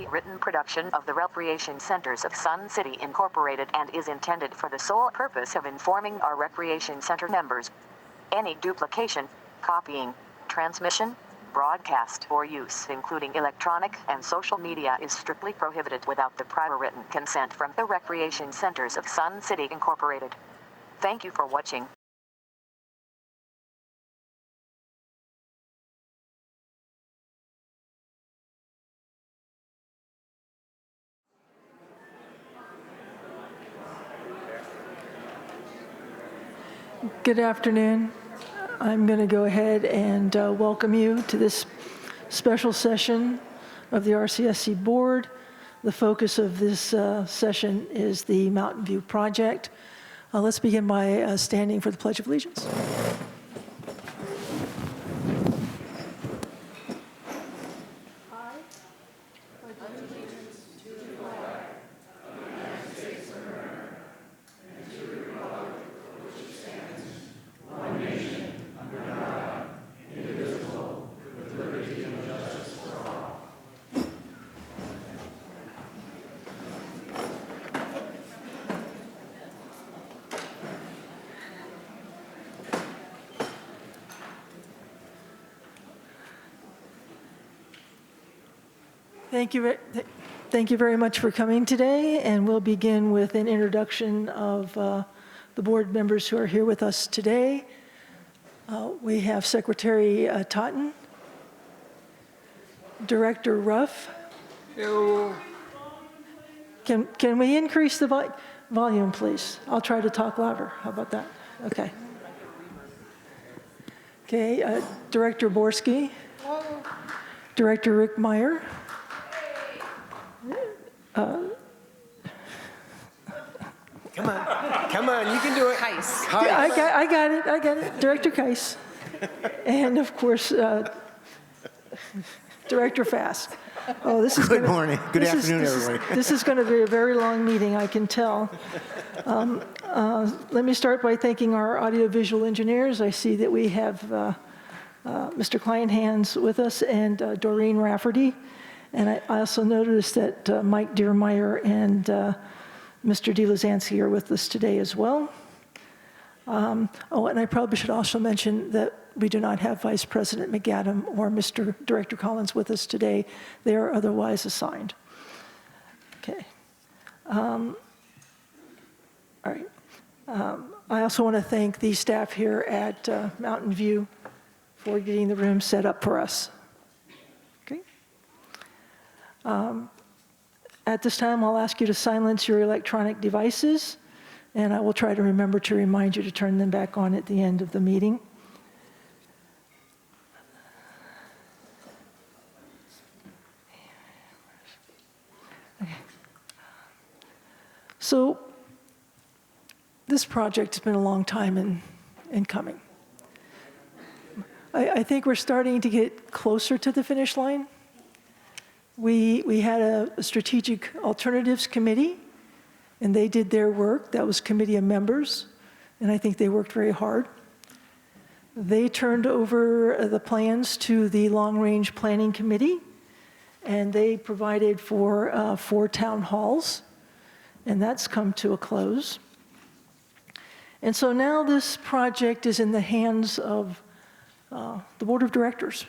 a written production of the Recreation Centers of Sun City Incorporated and is intended for the sole purpose of informing our Recreation Center members. Any duplication, copying, transmission, broadcast, or use, including electronic and social media, is strictly prohibited without the prior written consent from the Recreation Centers of Sun City Incorporated. Thank you for watching. Good afternoon. I'm going to go ahead and welcome you to this special session of the RCSC Board. The focus of this session is the Mountain View project. Let's begin by standing for the Pledge of Allegiance. Thank you very much for coming today, and we'll begin with an introduction of the board members who are here with us today. We have Secretary Totten, Director Ruff. Hello. Can we increase the volume, please? I'll try to talk louder. How about that? Okay. Okay, Director Borski. Director Rick Meyer. Come on, you can do it. Kais. I got it, Director Kais. And of course, Director Fast. Oh, this is Good morning. Good afternoon, everybody. This is going to be a very long meeting, I can tell. Let me start by thanking our audiovisual engineers. I see that we have Mr. Kleinhans with us and Doreen Rafferty. And I also noticed that Mike Diermeyer and Mr. DeLuzansky are with us today as well. And I probably should also mention that we do not have Vice President McAdam or Mr. Director Collins with us today. They are otherwise assigned. Okay. All right. I also want to thank the staff here at Mountain View for getting the room set up for us. Okay. At this time, I'll ask you to silence your electronic devices, and I will try to remember to remind you to turn them back on at the end of the meeting. Okay. So, this project has been a long time in coming. I think we're starting to get closer to the finish line. We had a strategic alternatives committee, and they did their work. That was a committee of members, and I think they worked very hard. They turned over the plans to the long-range planning committee, and they provided for 4 town halls, and that's come to a close. And so now this project is in the hands of the board of directors.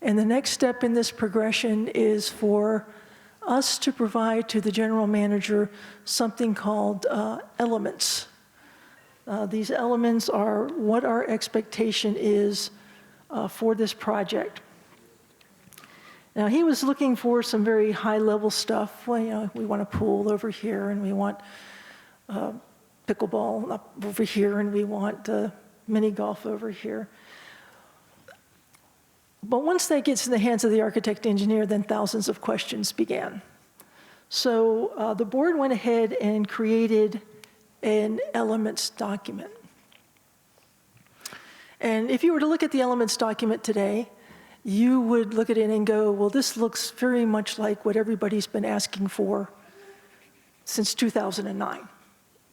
And the next step in this progression is for us to provide to the general manager something called elements. These elements are what our expectation is for this project. Now, he was looking for some very high-level stuff. Well, you know, we want a pool over here, and we want pickleball up over here, and we want mini golf over here. But once that gets in the hands of the architect engineer, then thousands of questions began. So the board went ahead and created an elements document. And if you were to look at the elements document today, you would look at it and go, well, this looks very much like what everybody's been asking for since 2009.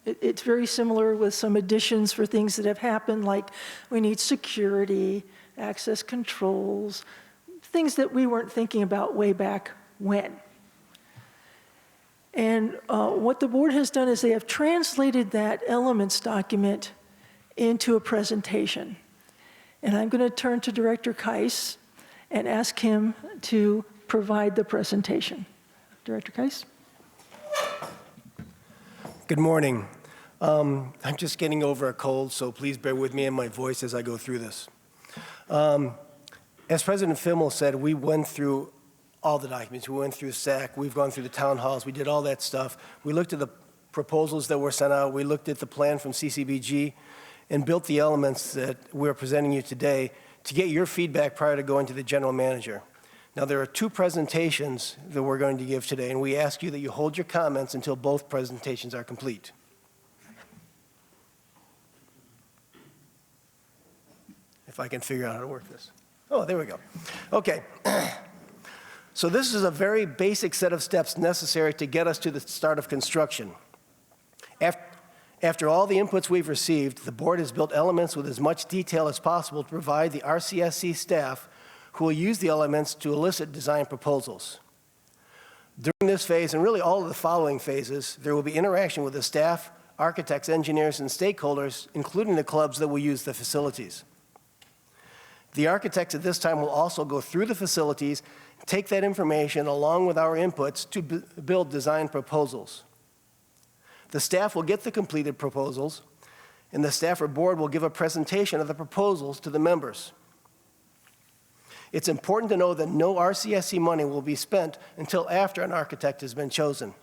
It's very similar with some additions for things that have happened, like we need security, access controls, things that we weren't thinking about way back when. And what the board has done is they have translated that elements document into a presentation. And I'm going to turn to Director Keiss and ask him to provide the presentation. Director Keiss? Good morning. I'm just getting over a cold, so please bear with me and my voice as I go through this. As President Fimmel said, we went through all the documents. We went through SAC, we've gone through the town halls, we did all that stuff. We looked at the proposals that were sent out, we looked at the plan from CCBG, and built the elements that we're presenting you today to get your feedback prior to going to the general manager. Now, there are two presentations that we're going to give today, and we ask you that you hold your comments until both presentations are complete. If I can figure out how to work this. Oh, there we go. Okay. So this is a very basic set of steps necessary to get us to the start of construction. After all the inputs we've received, the board has built elements with as much detail as possible to provide the RCSC staff who will use the elements to elicit design proposals. During this phase, and really all of the following phases, there will be interaction with the staff, architects, engineers, and stakeholders, including the clubs that will use the facilities. The architects at this time will also go through the facilities, take that information along with our inputs to build design proposals. The staff will get the completed proposals, and the staff or board will give a presentation of the proposals to the members. It's important to know that no RCSC money will be spent until after an architect has been chosen.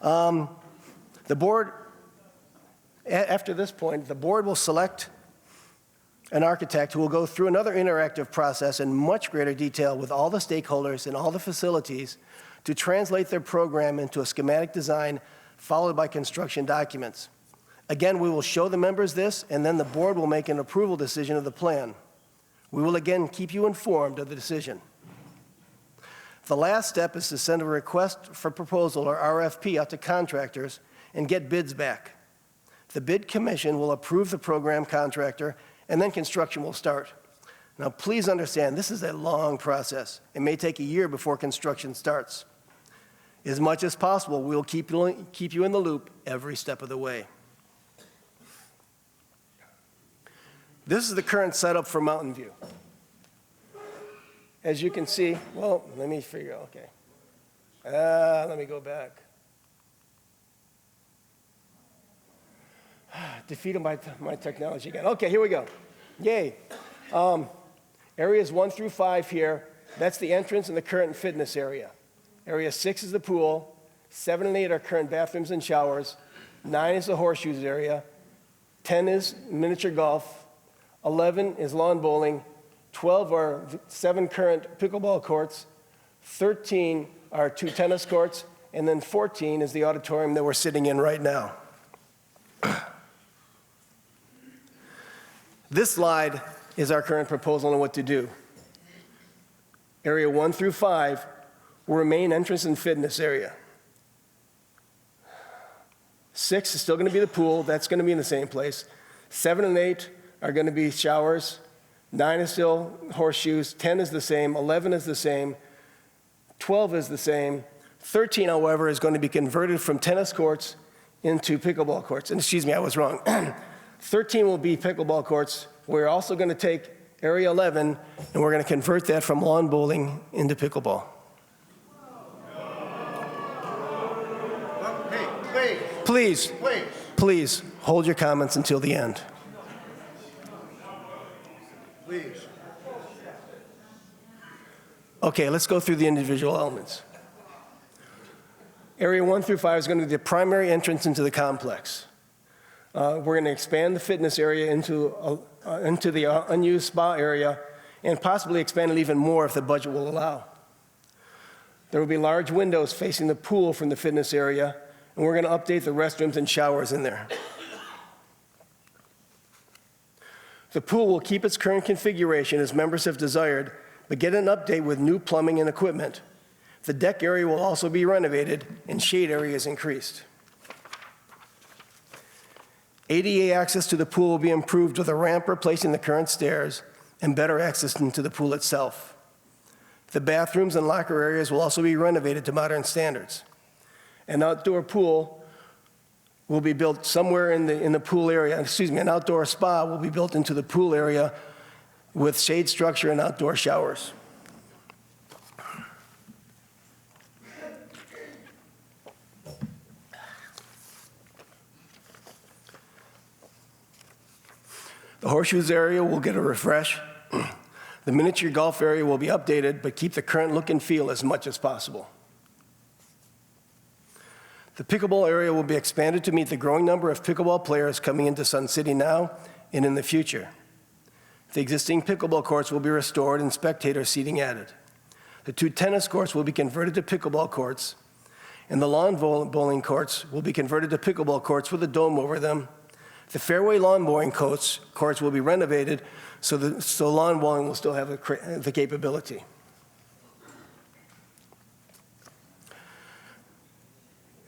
The board, after this point, the board will select an architect who will go through another interactive process in much greater detail with all the stakeholders and all the facilities to translate their program into a schematic design followed by construction documents. Again, we will show the members this, and then the board will make an approval decision of the plan. We will again keep you informed of the decision. The last step is to send a request for proposal, or RFP, out to contractors and get bids back. The bid commission will approve the program contractor, and then construction will start. Now, please understand, this is a long process. It may take a year before construction starts. As much as possible, we'll keep you in the loop every step of the way. This is the current setup for Mountain View. As you can see, well, let me figure out, okay. Let me go back. Defeated my technology again. Okay, here we go. Yay. Areas 1 through 5 here, that's the entrance and the current fitness area. Area 6 is the pool. 7 and 8 are current bathrooms and showers. 9 is the horseshoes area. 10 is miniature golf. 11 is lawn bowling. 12 are 7 current pickleball courts. 13 are 2 tennis courts. And then 14 is the auditorium that we're sitting in right now. This slide is our current proposal on what to do. Area 1 through 5 will remain entrance and fitness area. 6 is still going to be the pool. That's going to be in the same place. 7 and 8 are going to be showers. 9 is still horseshoes. 10 is the same. 11 is the same. 12 is the same. 13, however, is going to be converted from tennis courts into pickleball courts. And excuse me, I was wrong. 13 will be pickleball courts. We're also going to take area 11, and we're going to convert that from lawn bowling into pickleball. Hey, Please, wait. please hold your comments until the end. Please. Okay, let's go through the individual elements. Area 1 through 5 is going to be the primary entrance into the complex. We're going to expand the fitness area into the unused spa area and possibly expand it even more if the budget will allow. There will be large windows facing the pool from the fitness area, and we're going to update the restrooms and showers in there. The pool will keep its current configuration as members have desired, but get an update with new plumbing and equipment. The deck area will also be renovated and shade areas increased. ADA access to the pool will be improved with a ramp replacing the current stairs, and better access into the pool itself. The bathrooms and locker areas will also be renovated to modern standards. An outdoor pool will be built somewhere in the pool area, an outdoor spa will be built into the pool area with shade structure and outdoor showers. The horseshoes area will get a refresh. The miniature golf area will be updated, but keep the current look and feel as much as possible. The pickleball area will be expanded to meet the growing number of pickleball players coming into Sun City now and in the future. The existing pickleball courts will be restored and spectator seating added. The 2 tennis courts will be converted to pickleball courts, and the lawn bowling courts will be converted to pickleball courts with a dome over them. The fairway lawn bowling courts will be renovated so lawn bowling will still have the capability.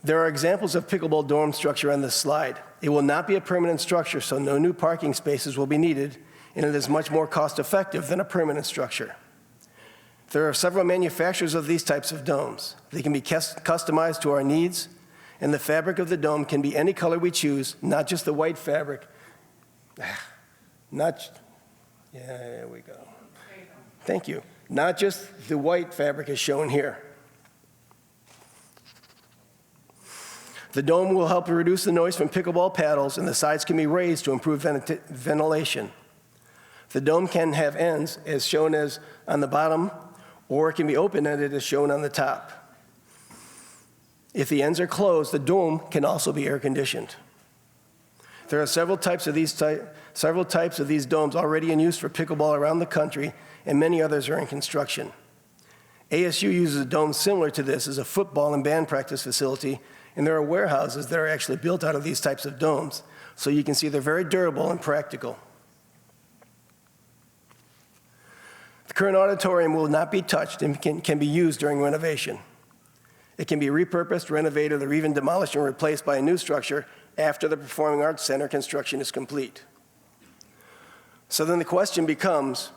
There are examples of pickleball dome structure on this slide. It will not be a permanent structure, so no new parking spaces will be needed, and it is much more cost-effective than a permanent structure. There are several manufacturers of these types of domes. They can be customized to our needs, and the fabric of the dome can be any color we choose, not just the white fabric. There we go. Thank you. Not just the white fabric as shown here. The dome will help reduce the noise from pickleball paddles, and the sides can be raised to improve ventilation. The dome can have ends, as shown as on the bottom, or it can be open-ended, as shown on the top. If the ends are closed, the dome can also be air-conditioned. There are several types of these domes already in use for pickleball around the country, and many others are in construction. ASU uses a dome similar to this as a football and band practice facility, and there are warehouses that are actually built out of these types of domes, so you can see they're very durable and practical. The current auditorium will not be touched and can be used during renovation. It can be repurposed, renovated, or even demolished and replaced by a new structure after the Performing Arts Center construction is complete. So then the question becomes,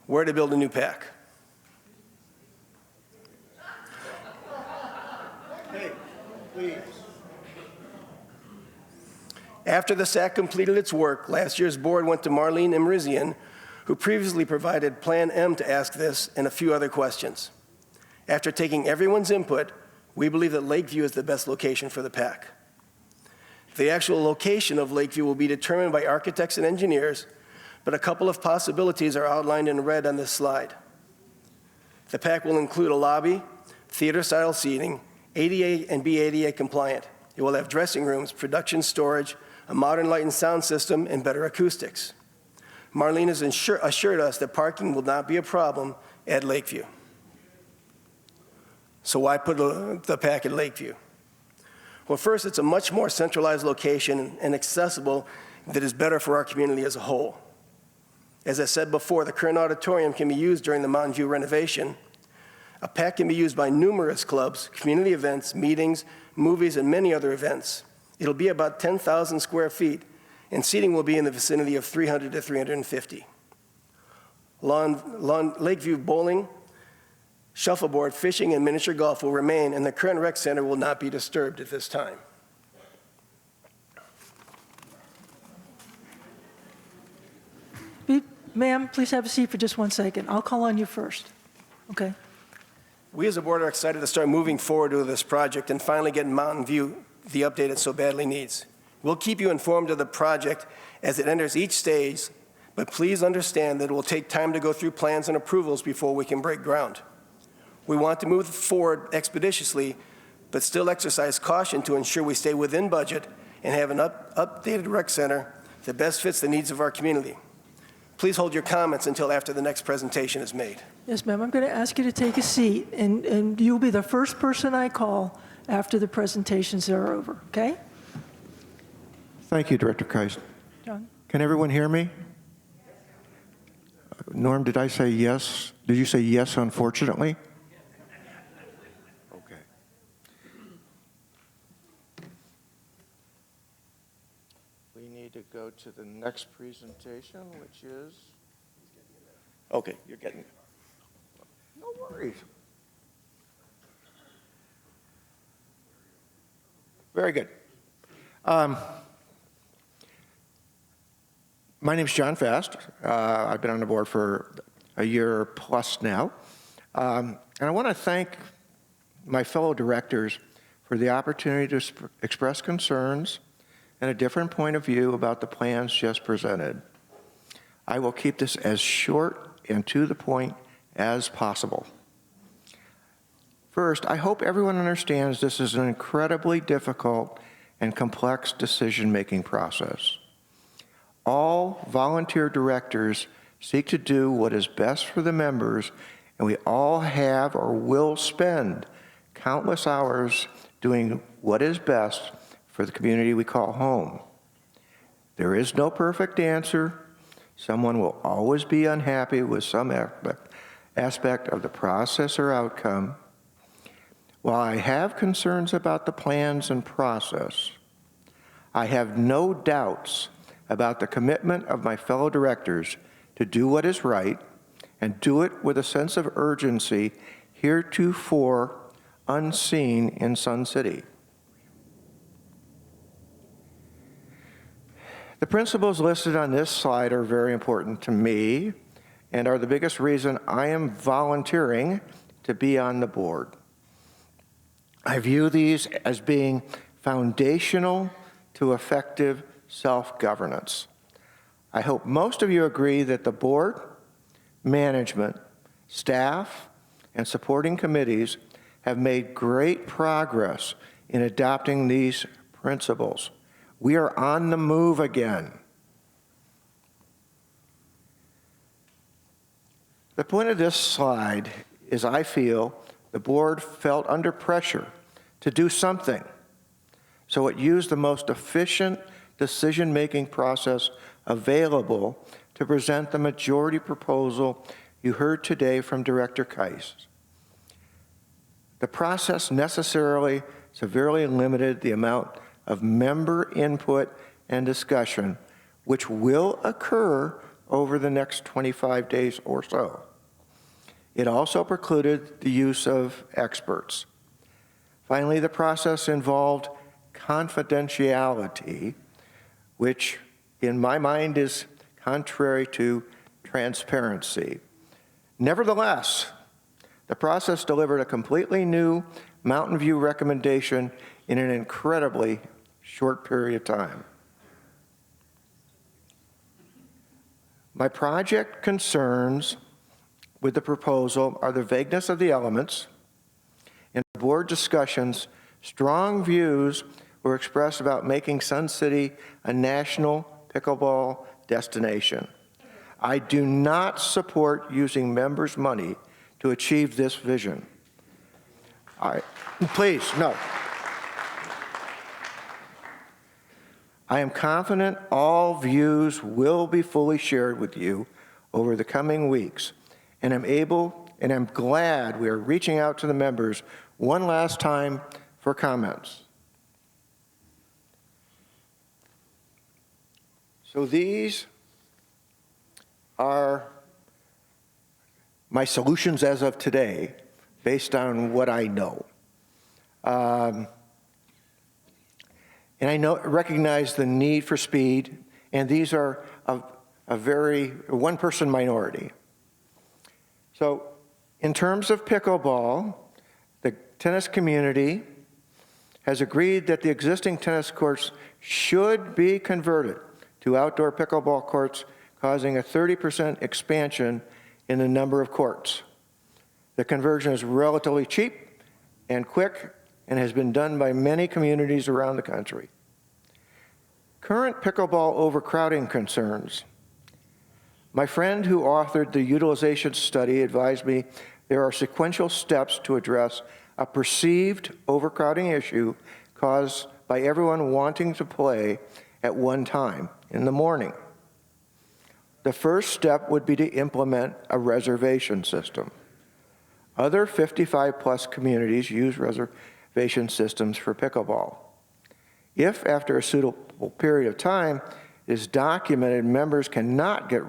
where to build a new PAC? Hey, please. After the SAC completed its work, last year's board went to Marlene Imrizian, who previously provided Plan M to ask this and a few other questions. After taking everyone's input, we believe that Lakeview is the best location for the PAC. The actual location of Lakeview will be determined by architects and engineers, but a couple of possibilities are outlined in red on this slide. The PAC will include a lobby, theater-style seating, ADA and be ADA compliant. It will have dressing rooms, production storage, a modern light and sound system, and better acoustics. Marlene has assured us that parking will not be a problem at Lakeview. So why put the PAC at Lakeview? Well, first, it's a much more centralized location and accessible that is better for our community as a whole. As I said before, the current auditorium can be used during the Mountain View renovation. A PAC can be used by numerous clubs, community events, meetings, movies, and many other events. It'll be about 10,000 square feet, and seating will be in the vicinity of 300 to 350. Lakeview bowling, shuffleboard, fishing, and miniature golf will remain, and the current rec center will not be disturbed at this time. Ma'am, please have a seat for just 1 second. I'll call on you first. Okay. We as a board are excited to start moving forward with this project and finally get Mountain View the update it so badly needs. We'll keep you informed of the project as it enters each stage, but please understand that it will take time to go through plans and approvals before we can break ground. We want to move forward expeditiously, but still exercise caution to ensure we stay within budget and have an updated rec center that best fits the needs of our community. Please hold your comments until after the next presentation is made. Yes, ma'am. I'm going to ask you to take a seat, and you'll be the first person I call after the presentations are over, okay? Thank you, Director Kais. John? Can everyone hear me? Norm, did I say yes? Did you say yes, unfortunately? Okay. We need to go to the next presentation, which is Okay, you're getting it. No worries. Very good. My name is John Fast. I've been on the board for a year plus now. And I want to thank my fellow directors for the opportunity to express concerns and a different point of view about the plans just presented. I will keep this as short and to the point as possible. First, I hope everyone understands this is an incredibly difficult and complex decision-making process. All volunteer directors seek to do what is best for the members, and we all have or will spend countless hours doing what is best for the community we call home. There is no perfect answer. Someone will always be unhappy with some aspect of the process or outcome. While I have concerns about the plans and process, I have no doubts about the commitment of my fellow directors to do what is right and do it with a sense of urgency heretofore unseen in Sun City. The principles listed on this slide are very important to me and are the biggest reason I am volunteering to be on the board. I view these as being foundational to effective self-governance. I hope most of you agree that the board, management, staff, and supporting committees have made great progress in adopting these principles. We are on the move again. The point of this slide is I feel the board felt under pressure to do something, so it used the most efficient decision-making process available to present the majority proposal you heard today from Director Keiss. The process necessarily severely limited the amount of member input and discussion, which will occur over the next 25 days or so. It also precluded the use of experts. Finally, the process involved confidentiality, which in my mind is contrary to transparency. Nevertheless, the process delivered a completely new Mountain View recommendation in an incredibly short period of time. My project concerns with the proposal are the vagueness of the elements. In board discussions, strong views were expressed about making Sun City a national pickleball destination. I do not support using members' money to achieve this vision. Please, no. I am confident all views will be fully shared with you over the coming weeks, and I'm glad we are reaching out to the members one last time for comments. So these are my solutions as of today, based on what I know. And I recognize the need for speed, and these are a very one-person minority. So in terms of pickleball, the tennis community has agreed that the existing tennis courts should be converted to outdoor pickleball courts, causing a 30% expansion in the number of courts. The conversion is relatively cheap and quick and has been done by many communities around the country. Current pickleball overcrowding concerns. My friend who authored the utilization study advised me there are sequential steps to address a perceived overcrowding issue caused by everyone wanting to play at one time in the morning. The first step would be to implement a reservation system. Other 55-plus communities use reservation systems for pickleball. If, after a suitable period of time, it is documented members cannot get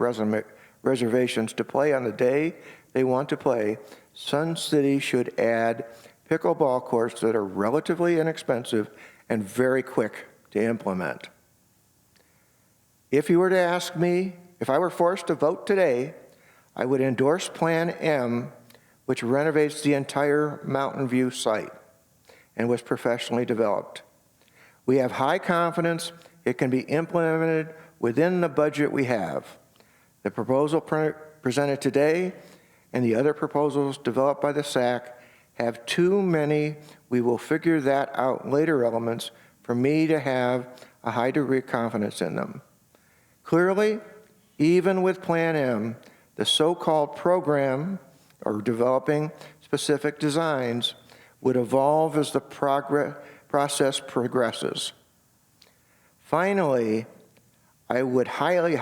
reservations to play on the day they want to play, Sun City should add pickleball courts that are relatively inexpensive and very quick to implement. If you were to ask me, if I were forced to vote today, I would endorse Plan M, which renovates the entire Mountain View site and was professionally developed. We have high confidence it can be implemented within the budget we have. The proposal presented today and the other proposals developed by the SAC have too many "we will figure that out later" elements for me to have a high degree of confidence in them. Clearly, even with Plan M, the so-called program, or developing specific designs, would evolve as the process progresses. Finally, I would highly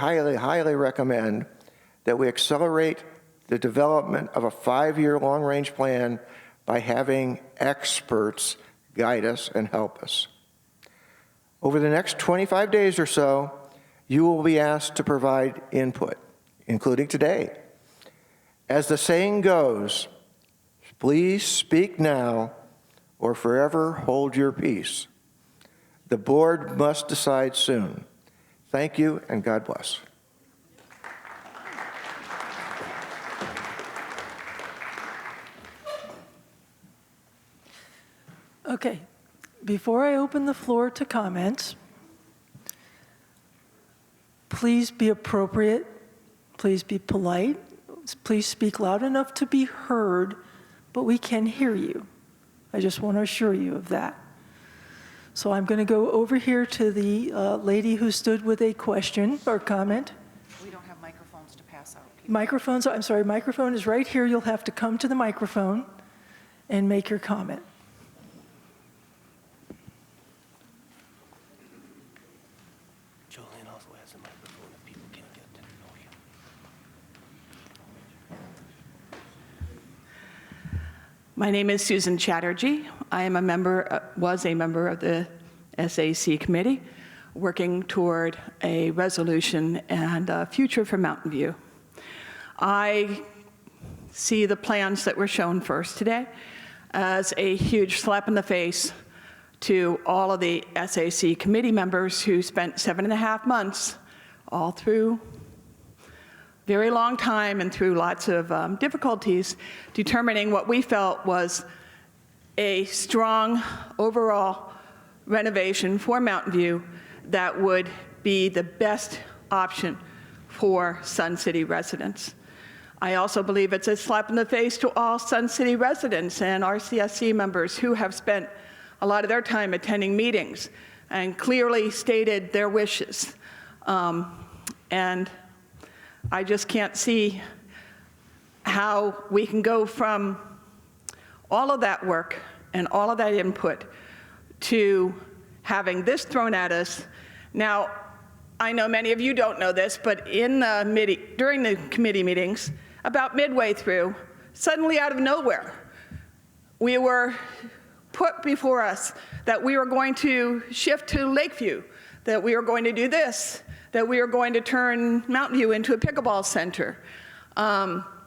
recommend that we accelerate the development of a 5-year long-range plan by having experts guide us and help us. Over the next 25 days or so, you will be asked to provide input, including today. As the saying goes, please speak now or forever hold your peace. The board must decide soon. Thank you, and God bless. Okay, before I open the floor to comments, please be appropriate, please be polite, please speak loud enough to be heard, but we can hear you. I just want to assure you of that. So I'm going to go over here to the lady who stood with a question or comment. We don't have microphones to pass out. Microphones, I'm sorry, microphone is right here. You'll have to come to the microphone and make your comment. Jolene also has a microphone if people can't get to know you. My name is Susan Chatterjee. I am was a member of the SAC committee working toward a resolution and a future for Mountain View. I see the plans that were shown first today as a huge slap in the face to all of the SAC committee members who spent 7.5 months all through very long time and through lots of difficulties determining what we felt was a strong overall renovation for Mountain View that would be the best option for Sun City residents. I also believe it's a slap in the face to all Sun City residents and RCSC members who have spent a lot of their time attending meetings and clearly stated their wishes. And I just can't see how we can go from all of that work and all of that input to having this thrown at us. Now, I know many of you don't know this, but during the committee meetings, about midway through, suddenly out of nowhere, we were put before us that we were going to shift to Lakeview, that we were going to do this, that we were going to turn Mountain View into a pickleball center.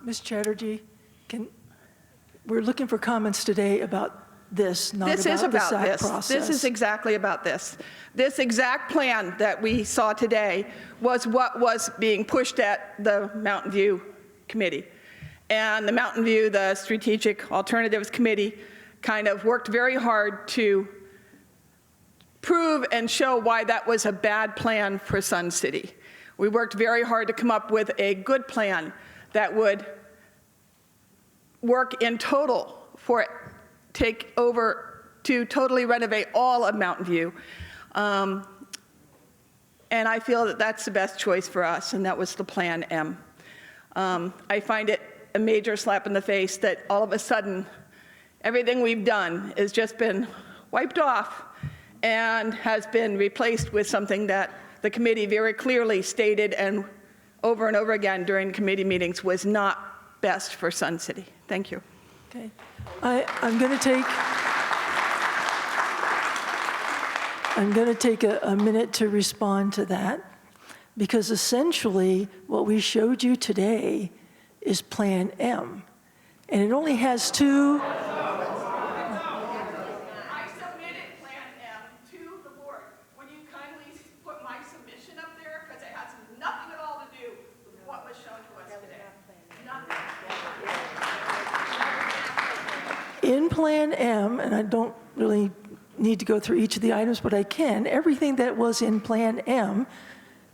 Ms. Chatterjee, we're looking for comments today about this, not This is about the about SAC this. process. This is exactly about this. This exact plan that we saw today was what was being pushed at the Mountain View Committee. And the Mountain View, the Strategic Alternatives Committee, kind of worked very hard to prove and show why that was a bad plan for Sun City. We worked very hard to come up with a good plan that would work in total take over to totally renovate all of Mountain View. And I feel that that's the best choice for us, and that was the Plan M. I find it a major slap in the face that all of a sudden, everything we've done has just been wiped off and has been replaced with something that the committee very clearly stated and over again during committee meetings was not best for Sun City. Thank you. Okay. I'm going to take a minute to respond to that. because essentially what we showed you today is Plan M. And it only has two. I submitted Plan M to the board. Would you kindly put my submission up there? Because it has nothing at all to do with what was shown to us today. Nothing. In Plan M, and I don't really need to go through each of the items, but I can, everything that was in Plan M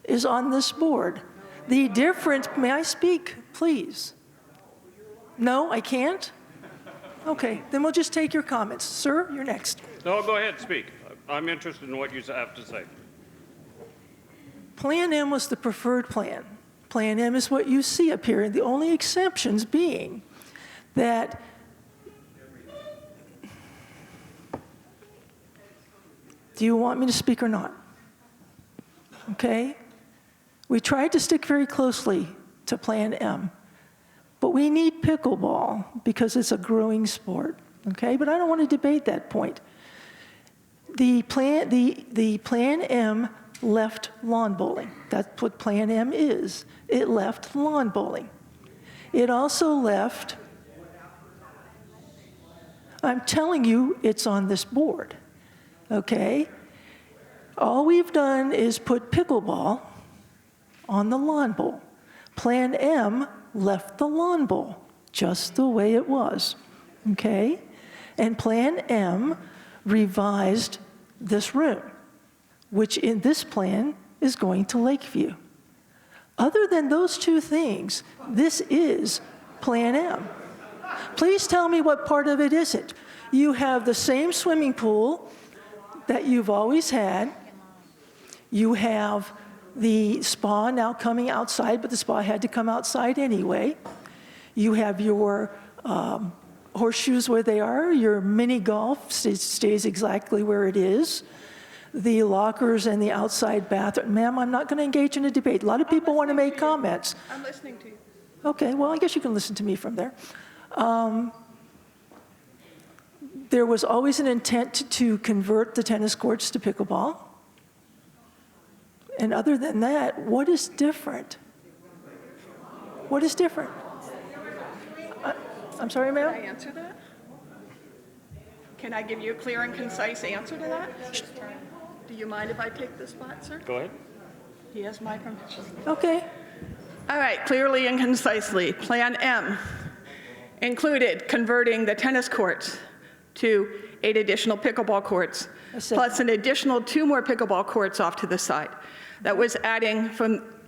is on this board. The difference, may I speak, please? No, I can't? Okay, then we'll just take your comments. Sir, you're next. No, go ahead, speak. I'm interested in what you have to say. Plan M was the preferred plan. Plan M is what you see up here, and the only exceptions being that do you want me to speak or not? Okay? We tried to stick very closely to Plan M, but we need pickleball because it's a growing sport, okay? But I don't want to debate that point. The Plan M left lawn bowling. That's what Plan M is. It left lawn bowling. It also left, I'm telling you, it's on this board, okay? All we've done is put pickleball on the lawn bowl. Plan M left the lawn bowl just the way it was, okay? And Plan M revised this room, which in this plan is going to Lakeview. Other than those two things, this is Plan M. Please tell me what part of it isn't. You have the same swimming pool that you've always had. You have the spa now coming outside, but the spa had to come outside anyway. You have your horseshoes where they are. Your mini golf stays exactly where it is. The lockers and the outside bathroom. Ma'am, I'm not going to engage in a debate. A lot of people want to make comments. I'm listening to you. Okay, well, I guess you can listen to me from there. There was always an intent to convert the tennis courts to pickleball. And other than that, what is different? What is different? I'm sorry, Can I ma'am? answer that? Can I give you a clear and concise answer to that? Do you mind if I take this spot, sir? Go ahead. He has my permission. Okay. All right, clearly and concisely, Plan M included converting the tennis courts to 8 additional pickleball courts, plus an additional 2 more pickleball courts off to the side. That was adding,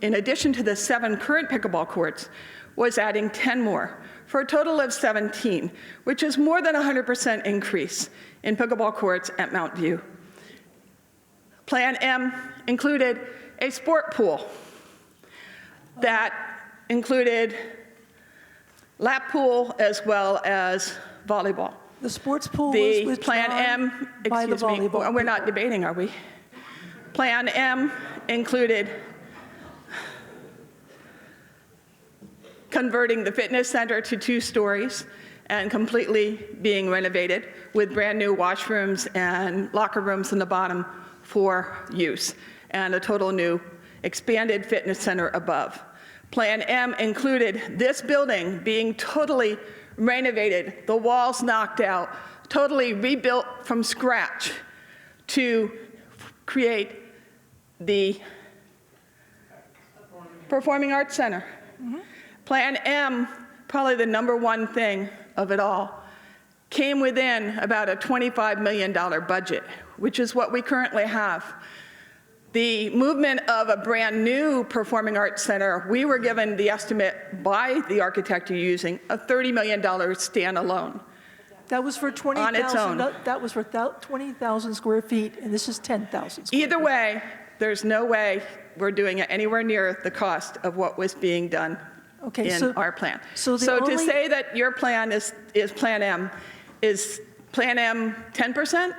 in addition to the 7 current pickleball courts, was adding 10 more, for a total of 17, which is more than 100% increase in pickleball courts at Mount View. Plan M included a sport pool that included lap pool as well as volleyball. The sports pool was The withdrawn Plan M, by the excuse me, volleyball. we're not debating, are we? Plan M included converting the fitness center to 2 stories and completely being renovated with brand new washrooms and locker rooms in the bottom for use, and a total new expanded fitness center above. Plan M included this building being totally renovated, the walls knocked out, totally rebuilt from scratch to create the Performing Arts Center. Plan M, probably the #1 thing of it all, came within about a $25 million budget, which is what we currently have. The movement of a brand new Performing Arts Center, we were given the estimate by the architect you're using of $30 million standalone. That was for 20,000. On its own. That was for 20,000 square feet, and this is 10,000 square Either way, there's no way we're doing it anywhere near the cost of what was being done Okay, in so- our plan. so the to only- say that your plan is Plan M, is Plan M 10%?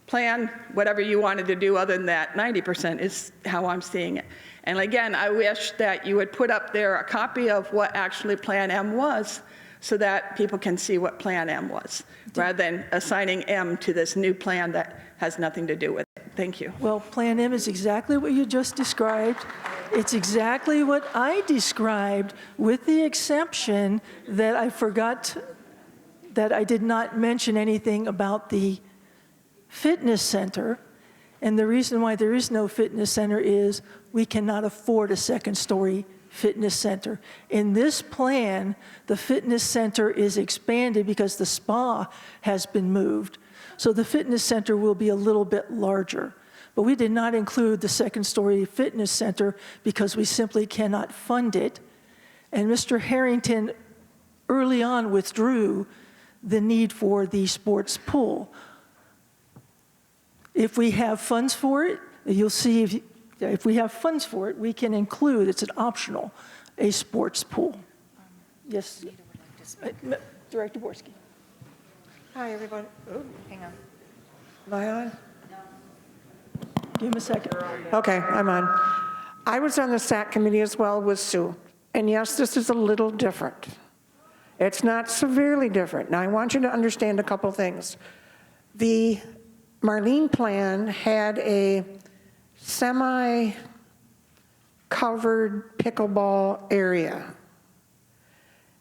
Plan, whatever you wanted to do other than that, 90% is how I'm seeing it. And again, I wish that you would put up there a copy of what actually Plan M was so that people can see what Plan M was, rather than assigning M to this new plan that has nothing to do with it. Thank you. Well, Plan M is exactly what you just described. It's exactly what I described, with the exception that I forgot that I did not mention anything about the fitness center. And the reason why there is no fitness center is we cannot afford a second-story fitness center. In this plan, the fitness center is expanded because the spa has been moved. So the fitness center will be a little bit larger. But we did not include the second-story fitness center because we simply cannot fund it. And Mr. Harrington early on withdrew the need for the sports pool. If we have funds for it, you'll see if we have funds for it, we can include, it's an optional, a sports pool. Yes, Director Borski. Hi, everybody. Oh, Hang on. am I on? Give him a second. Okay, I'm on. I was on the SAC committee as well with Sue. And yes, this is a little different. It's not severely different. Now, I want you to understand a couple things. The Marlene plan had a semi-covered pickleball area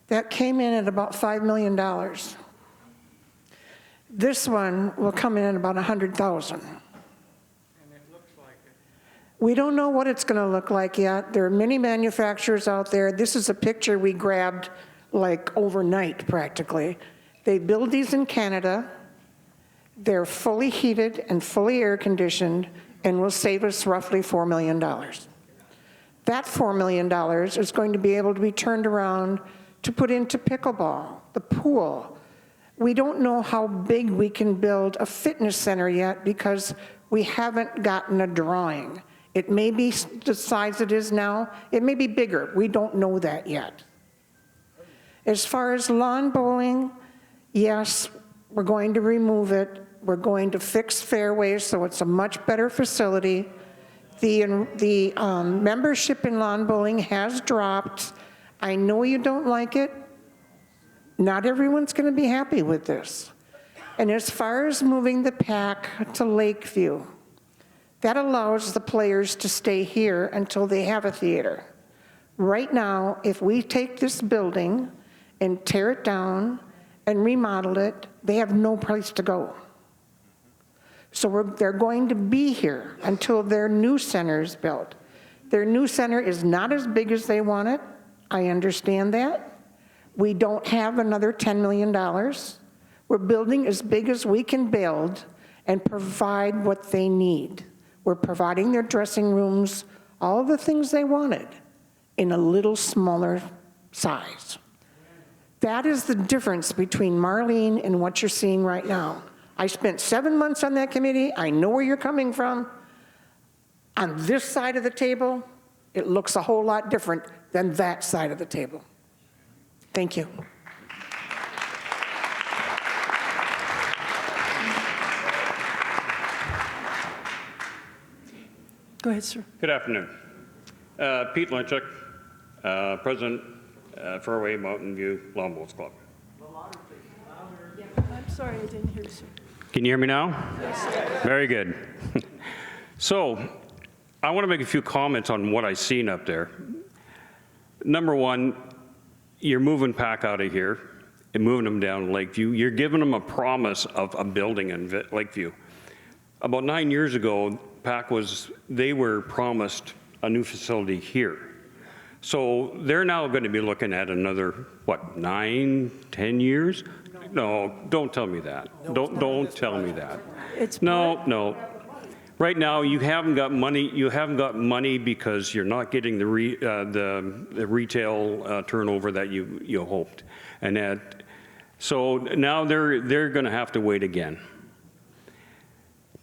that came in at about $5 million. This one will come in at about $100,000. We don't know what it's going to look like yet. There are many manufacturers out there. This is a picture we grabbed like overnight practically. They build these in Canada. They're fully heated and fully air conditioned and will save us roughly $4 million. That $4 million is going to be able to be turned around to put into pickleball, the pool. We don't know how big we can build a fitness center yet because we haven't gotten a drawing. It may be the size it is now. It may be bigger. We don't know that yet. As far as lawn bowling, yes, we're going to remove it. We're going to fix fairways so it's a much better facility. The membership in lawn bowling has dropped. I know you don't like it. Not everyone's going to be happy with this. And as far as moving the pack to Lakeview, that allows the players to stay here until they have a theater. Right now, if we take this building and tear it down and remodel it, they have no place to go. So they're going to be here until their new center is built. Their new center is not as big as they want it. I understand that. We don't have another $10 million. We're building as big as we can build and provide what they need. We're providing their dressing rooms, all the things they wanted, in a little smaller size. That is the difference between Marlene and what you're seeing right now. I spent 7 months on that committee. I know where you're coming from. On this side of the table, it looks a whole lot different than that side of the table. Thank you. Go ahead, sir. Good afternoon. Pete Lynchuk, President, Fairway Mountain View Lawn Bowls Club. I'm sorry, I didn't hear you, sir. Can you hear me now? Yes. Very good. So, I want to make a few comments on what I've seen up there. Number one, you're moving PAC out of here and moving them down to Lakeview. You're giving them a promise of a building in Lakeview. About 9 years ago, PAC they were promised a new facility here. So they're now going to be looking at another, what, 9, 10 years? No, don't tell me that. Don't tell me that. No. Right now, you haven't got money. You haven't got money because you're not getting the retail turnover that you hoped, and so now they're going to have to wait again.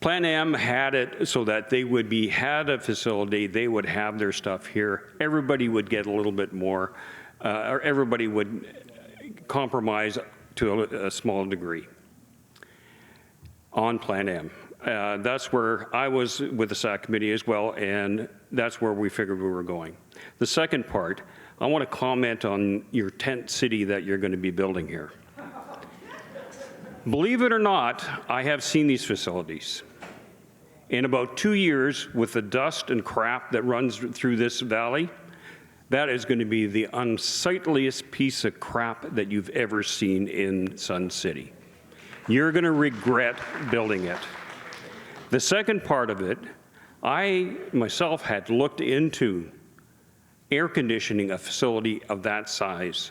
Plan M had it so that they would had a facility. They would have their stuff here. Everybody would get a little bit more, or everybody would compromise to a small degree on Plan M. That's where I was with the SAC committee as well, and that's where we figured we were going. The second part, I want to comment on your tent city that you're going to be building here. Believe it or not, I have seen these facilities. In about 2 years, with the dust and crap that runs through this valley, that is going to be the unsightliest piece of crap that you've ever seen in Sun City. You're going to regret building it. The second part of it, I myself had looked into air conditioning a facility of that size.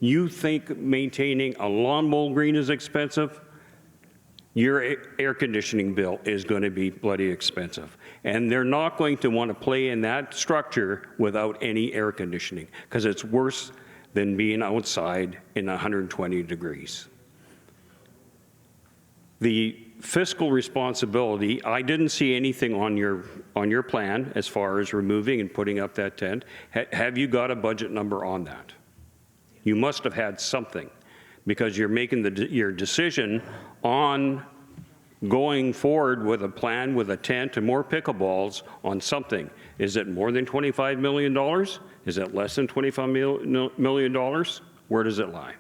You think maintaining a lawn bowl green is expensive? Your air conditioning bill is going to be bloody expensive. And they're not going to want to play in that structure without any air conditioning, because it's worse than being outside in 120 degrees. The fiscal responsibility, I didn't see anything on your plan as far as removing and putting up that tent. Have you got a budget number on that? You must have had something, because you're making your decision on going forward with a plan with a tent and more pickleballs on something. Is it more than $25 million? Is it less than $25 million? Where does it lie?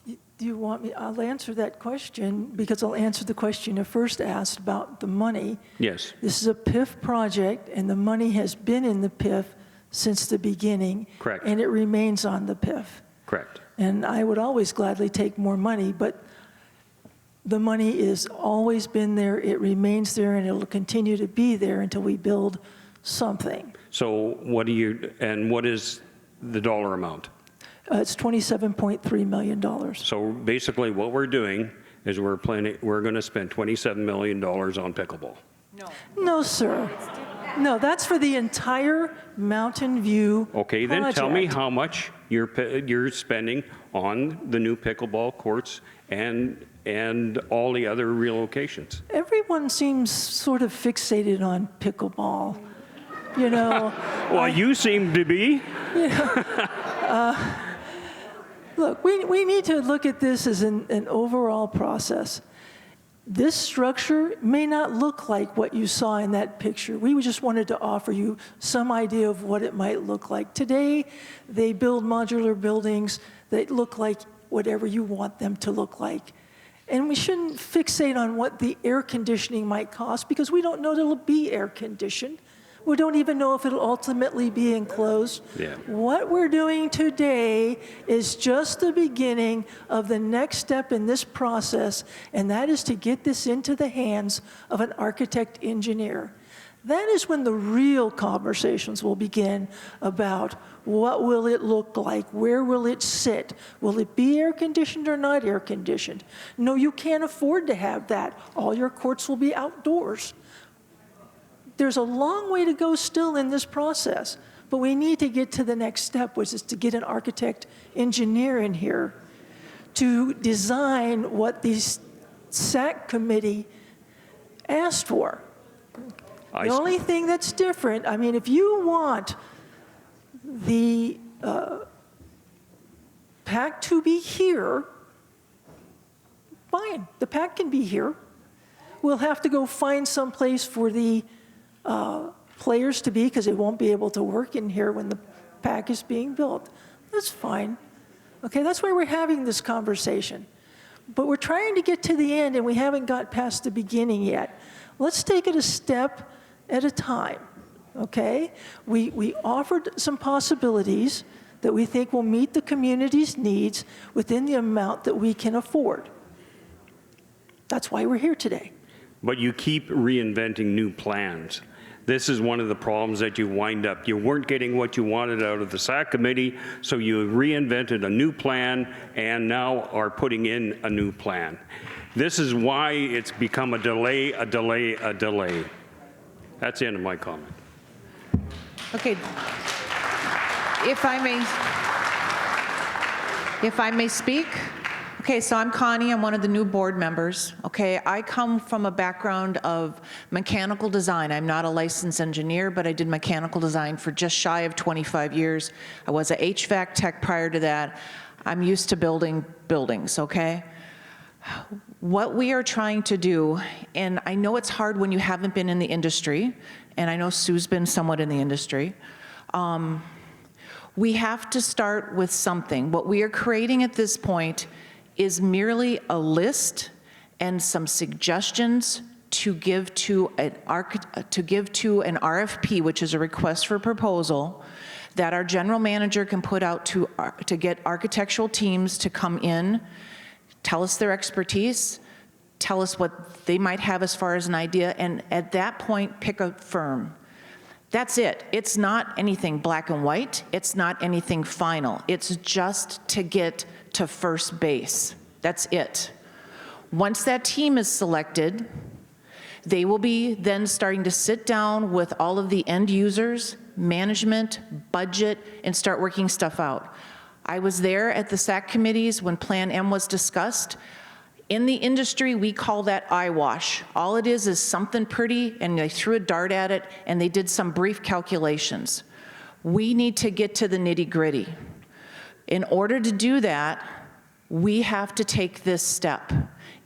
Do you want me? I'll answer that question, because I'll answer the question you first asked about the money. Yes. This is a PIF project, and the money has been in the PIF since the beginning. Correct. And it remains on the PIF. Correct. And I would always gladly take more money, but the money has always been there, it remains there, and it'll continue to be there until we build something. So what is the dollar amount? It's $27.3 million. So basically what we're doing is we're going to spend $27 million on pickleball. No, sir. No, that's for the entire Mountain View Okay, project. then tell me how much you're spending on the new pickleball courts and all the other relocations. Everyone seems sort of fixated on pickleball, you know. Well, you seem to be. Look, we need to look at this as an overall process. This structure may not look like what you saw in that picture. We just wanted to offer you some idea of what it might look like. Today, they build modular buildings that look like whatever you want them to look like. And we shouldn't fixate on what the air conditioning might cost, because we don't know that it'll be air conditioned. We don't even know if it'll ultimately be enclosed. Yeah. What we're doing today is just the beginning of the next step in this process, and that is to get this into the hands of an architect engineer. That is when the real conversations will begin about what will it look like, where will it sit, will it be air conditioned or not air conditioned? No, you can't afford to have that. All your courts will be outdoors. There's a long way to go still in this process, but we need to get to the next step, which is to get an architect engineer in here to design what the SAC committee asked for. The only thing that's different, I mean, if you want the PAC to be here, fine, the PAC can be here. We'll have to go find some place for the players to be, because they won't be able to work in here when the PAC is being built. That's fine. Okay, that's why we're having this conversation. But we're trying to get to the end, and we haven't got past the beginning yet. Let's take it a step at a time, okay? We offered some possibilities that we think will meet the community's needs within the amount that we can afford. That's why we're here today. But you keep reinventing new plans. This is one of the problems that you wind up. You weren't getting what you wanted out of the SAC committee, so you reinvented a new plan and now are putting in a new plan. This is why it's become a delay, a delay, a delay. That's the end of my comment. Okay. If I may speak. Okay, so I'm Connie, I'm one of the new board members. Okay, I come from a background of mechanical design. I'm not a licensed engineer, but I did mechanical design for just shy of 25 years. I was a HVAC tech prior to that. I'm used to building buildings, okay? What we are trying to do, and I know it's hard when you haven't been in the industry, and I know Sue's been somewhat in the industry, we have to start with something. What we are creating at this point is merely a list and some suggestions to give to an RFP, which is a request for proposal, that our general manager can put out to get architectural teams to come in, tell us their expertise, tell us what they might have as far as an idea, and at that point, pick a firm. That's it. It's not anything black and white. It's not anything final. It's just to get to first base. That's it. Once that team is selected, they will be then starting to sit down with all of the end users, management, budget, and start working stuff out. I was there at the SAC committees when Plan M was discussed. In the industry, we call that eyewash. All it is something pretty, and they threw a dart at it, and they did some brief calculations. We need to get to the nitty-gritty. In order to do that, we have to take this step.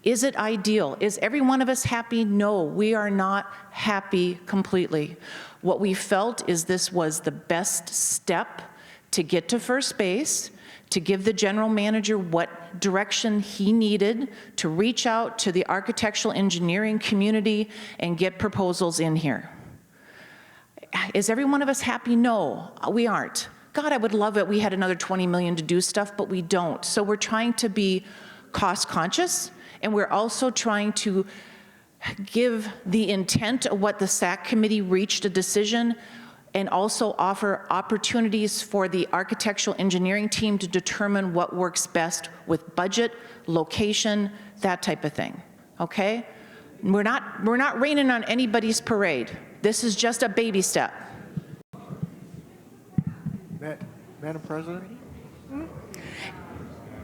Is it ideal? Is every one of us happy? No, we are not happy completely. What we felt is this was the best step to get to first base, to give the general manager what direction he needed to reach out to the architectural engineering community and get proposals in here. Is every one of us happy? No, we aren't. God, I would love it. We had another 20 million to do stuff, but we don't. So we're trying to be cost conscious, and we're also trying to give the intent of what the SAC committee reached a decision, and also offer opportunities for the architectural engineering team to determine what works best with budget, location, that type of thing, okay? We're not raining on anybody's parade. This is just a baby step. Madam President?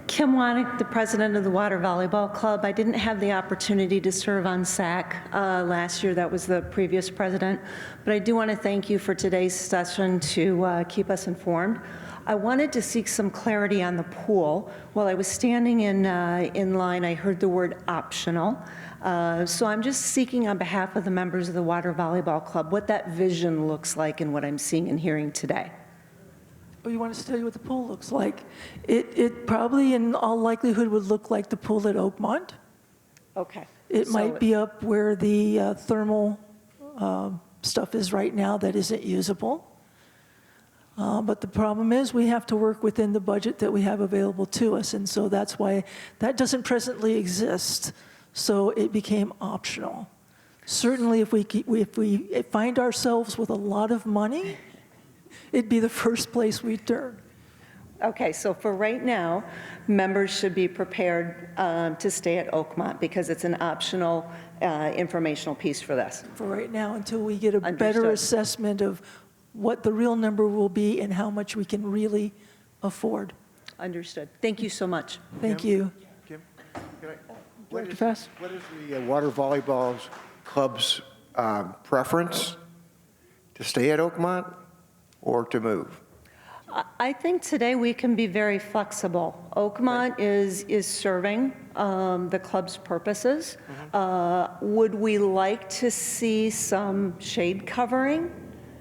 Kim Wanick, the president of the Water Volleyball Club. I didn't have the opportunity to serve on SAC last year. That was the previous president. But I do want to thank you for today's session to keep us informed. I wanted to seek some clarity on the pool. While I was standing in line, I heard the word optional. So I'm just seeking on behalf of the members of the Water Volleyball Club what that vision looks like and what I'm seeing and hearing today. Oh, you want us to tell you what the pool looks like? It probably, in all likelihood, would look like the pool at Oakmont. Okay. It might be up where the thermal stuff is right now that isn't usable. But the problem is we have to work within the budget that we have available to us, and so that's why that doesn't presently exist. So it became optional. Certainly, if we find ourselves with a lot of money, it'd be the first place we'd turn. Okay, so for right now, members should be prepared to stay at Oakmont because it's an optional informational piece for this. For right now, until we get a better assessment of what the real number will be and how much we can really afford. Understood. Thank you so much. Thank you. Kim, What is the Water Volleyball Club's preference? To stay at Oakmont or to move? I think today we can be very flexible. Oakmont is serving the club's purposes. Would we like to see some shade covering?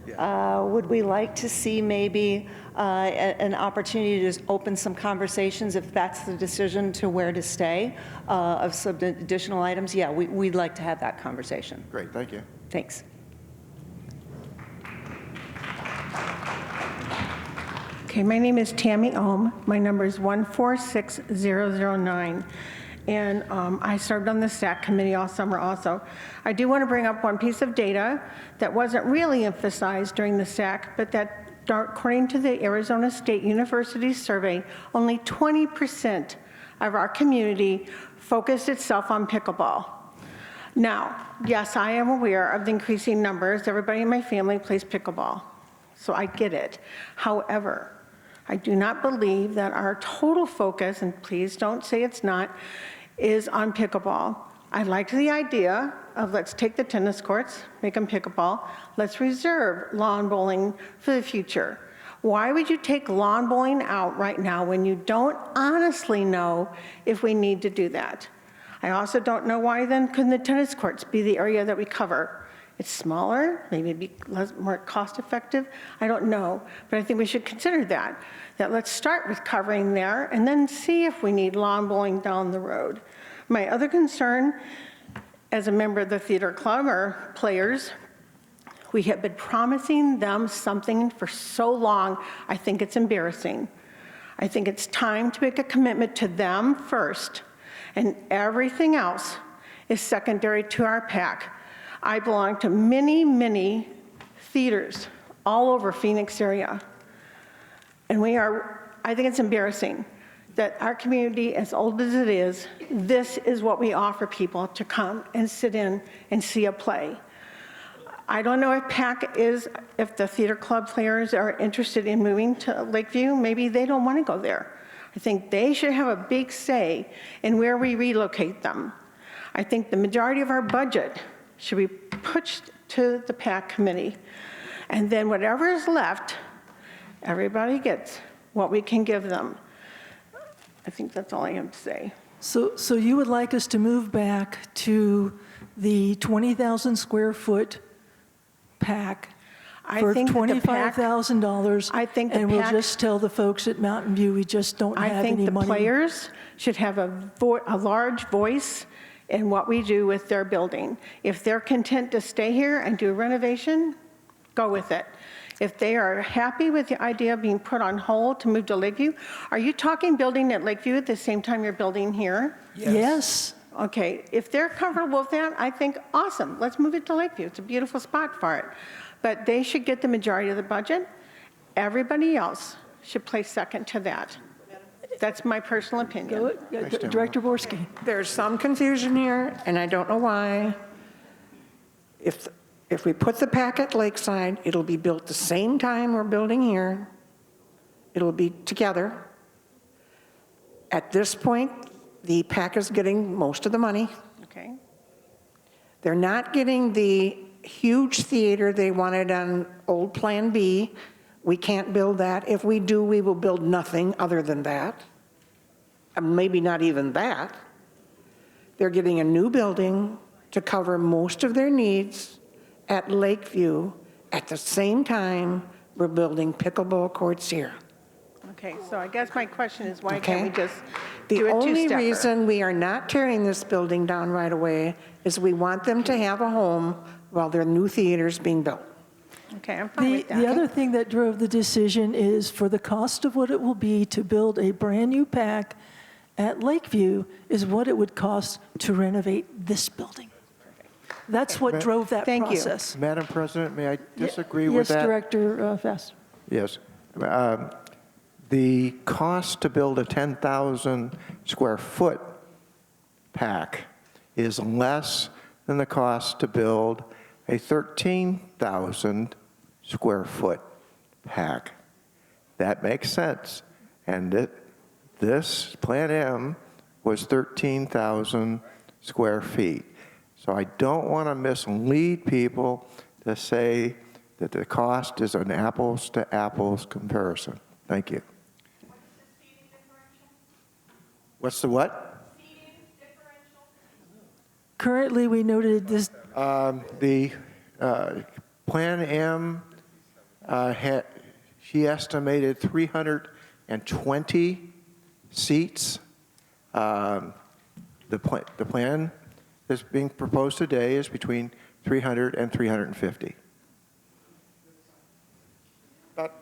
Would we like to see maybe an opportunity to just open some conversations if that's the decision to where to stay of some additional items? Yeah, we'd like to have that conversation. Great, thank you. Thanks. Okay, my name is Tammy Ohm. My number is 146009. And I served on the SAC committee all summer also. I do want to bring up one piece of data that wasn't really emphasized during the SAC, but that according to the Arizona State University survey, only 20% of our community focused itself on pickleball. Now, yes, I am aware of the increasing numbers. Everybody in my family plays pickleball, so I get it. However, I do not believe that our total focus, and please don't say it's not, is on pickleball. I liked the idea of let's take the tennis courts, make them pickleball. Let's reserve lawn bowling for the future. Why would you take lawn bowling out right now when you don't honestly know if we need to do that? I also don't know why then couldn't the tennis courts be the area that we cover? It's smaller, maybe be more cost effective. I don't know, but I think we should consider that let's start with covering there and then see if we need lawn bowling down the road. My other concern as a member of the theater club or players, we have been promising them something for so long, I think it's embarrassing. I think it's time to make a commitment to them first, and everything else is secondary to our PAC. I belong to many, many theaters all over Phoenix area. And I think it's embarrassing that our community, as old as it is, this is what we offer people to come and sit in and see a play. I don't know if PAC is, if the theater club players are interested in moving to Lakeview, maybe they don't want to go there. I think they should have a big say in where we relocate them. I think the majority of our budget should be pushed to the PAC committee. And then whatever is left, everybody gets what we can give them. I think that's all I have to say. So you would like us to move back to the 20,000 square foot PAC for $25,000? I think the and we'll PAC just tell the folks at Mountain View we just don't have any money. I think the players should have a large voice in what we do with their building. If they're content to stay here and do a renovation, go with it. If they are happy with the idea of being put on hold to move to Lakeview, are you talking building at Lakeview at the same time you're building here? Yes. Okay, if they're comfortable with that, I think, awesome, let's move it to Lakeview. It's a beautiful spot for it. But they should get the majority of the budget. Everybody else should play second to that. That's my personal opinion. Director Borski. There's some confusion here, and I don't know why. If we put the PAC at Lakeside, it'll be built the same time we're building here. It'll be together. At this point, the PAC is getting most of the money. Okay. They're not getting the huge theater they wanted on old Plan B. We can't build that. If we do, we will build nothing other than that. Maybe not even that. They're getting a new building to cover most of their needs at Lakeview. At the same time, we're building pickleball courts here. Okay, so I guess my question is, why can't we just do a two-stepper? The only reason we are not tearing this building down right away is we want them to have a home while their new theater's being built. Okay, I'm fine with that. The other thing that drove the decision is for the cost of what it will be to build a brand-new PAC at Lakeview is what it would cost to renovate this building. That's what drove that process. Madam President, may I disagree with that? Yes, Director Fast. Yes. The cost to build a 10,000 square foot PAC is less than the cost to build a 13,000 square foot PAC. That makes sense. And this Plan M was 13,000 square feet. So I don't want to mislead people to say that the cost is an apples to apples comparison. Thank you. What's the what? Seating differential. Currently, we noted this. The Plan M she estimated 320 seats. The plan that's being proposed today is between 300 and 350.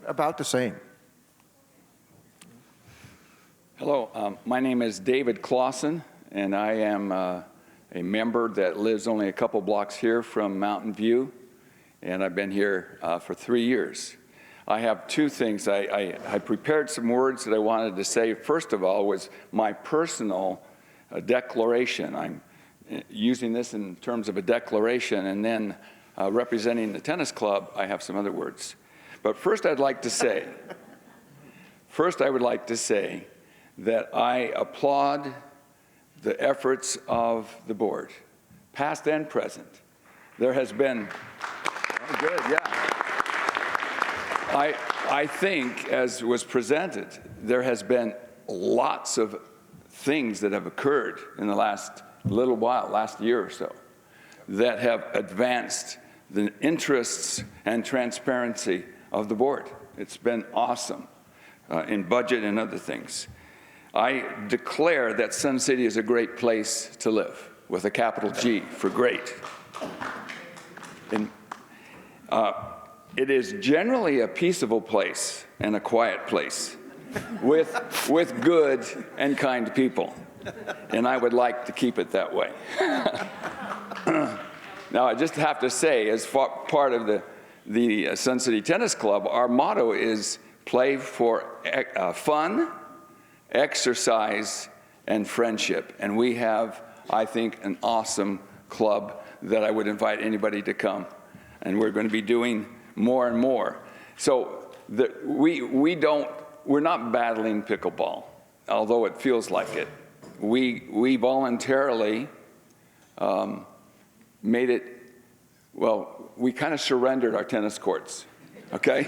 About the same. Hello, my name is David Clausen, and I am a member that lives only a couple blocks here from Mountain View, and I've been here for 3 years. I have two things. I prepared some words that I wanted to say. First of all was my personal declaration. I'm using this in terms of a declaration, and then representing the tennis club, I have some other words. But first I would like to say that I applaud the efforts of the board, past and present. There has been, oh good, yeah. I think, as was presented, there has been lots of things that have occurred in the last little while, last year or so, that have advanced the interests and transparency of the board. It's been awesome in budget and other things. I declare that Sun City is a great place to live. with a capital G for great. And, it is generally a peaceable place and a quiet place with good and kind people. And I would like to keep it that way. Now, I just have to say, as part of the Sun City Tennis Club, our motto is play for fun, exercise, and friendship. And we have, I think, an awesome club that I would invite anybody to come. And we're going to be doing more and more. So we're not battling pickleball, although it feels like it. We voluntarily made it, well, we kind of surrendered our tennis courts, okay?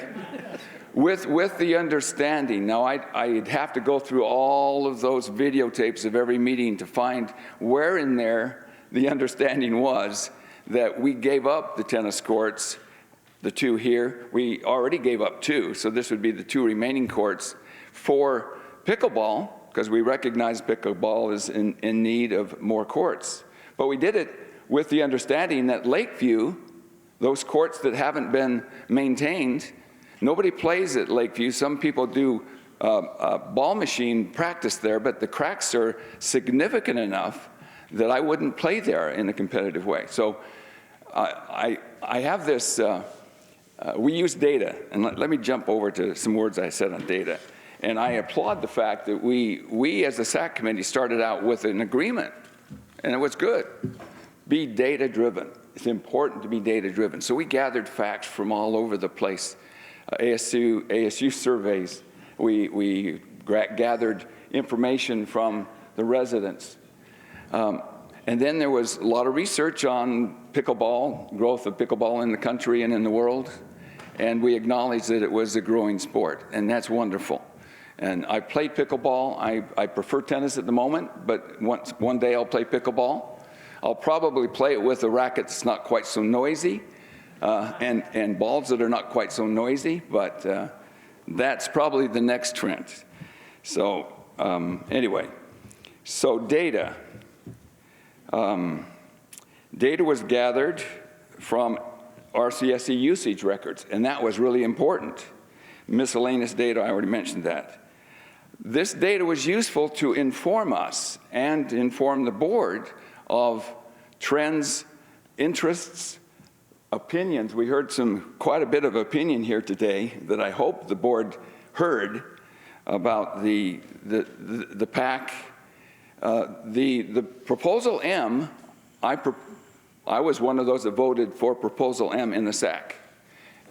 With the understanding, now I'd have to go through all of those videotapes of every meeting to find where in there the understanding was that we gave up the tennis courts, the 2 here. We already gave up 2, so this would be the 2 remaining courts for pickleball, because we recognize pickleball is in need of more courts. But we did it with the understanding that Lakeview, those courts that haven't been maintained, nobody plays at Lakeview. Some people do ball machine practice there, but the cracks are significant enough that I wouldn't play there in a competitive way. So I have this, we use data, and let me jump over to some words I said on data. And I applaud the fact that we as the SAC committee started out with an agreement, and it was good. Be data-driven. It's important to be data-driven. So we gathered facts from all over the place. ASU surveys. We gathered information from the residents. And then there was a lot of research on pickleball, growth of pickleball in the country and in the world. And we acknowledged that it was a growing sport, and that's wonderful. And I played pickleball. I prefer tennis at the moment, but one day I'll play pickleball. I'll probably play it with a racket that's not quite so noisy, and balls that are not quite so noisy, but that's probably the next trend. So anyway, so data. Data was gathered from RCSC usage records, and that was really important. Miscellaneous data, I already mentioned that. This data was useful to inform us and inform the board of trends, interests, opinions. We heard quite a bit of opinion here today that I hope the board heard about the PAC. The Proposal M, I was one of those that voted for Proposal M in the SAC.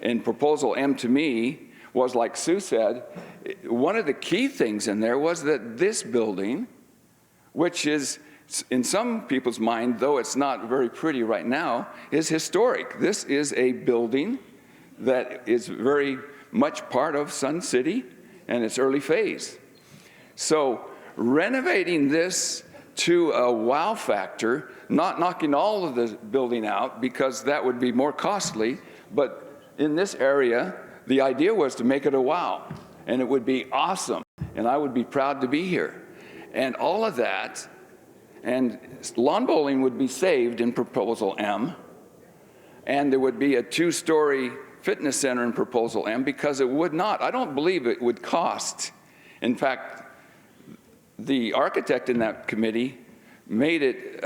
And Proposal M to me was, like Sue said, one of the key things in there was that this building, which is in some people's mind, though it's not very pretty right now, is historic. This is a building that is very much part of Sun City and its early phase. So renovating this to a wow factor, not knocking all of the building out because that would be more costly, but in this area, the idea was to make it a wow, and it would be awesome, and I would be proud to be here. And all of that, and lawn bowling would be saved in Proposal M, and there would be a 2-story fitness center in Proposal M because it would not, I don't believe it would cost. In fact, the architect in that committee made it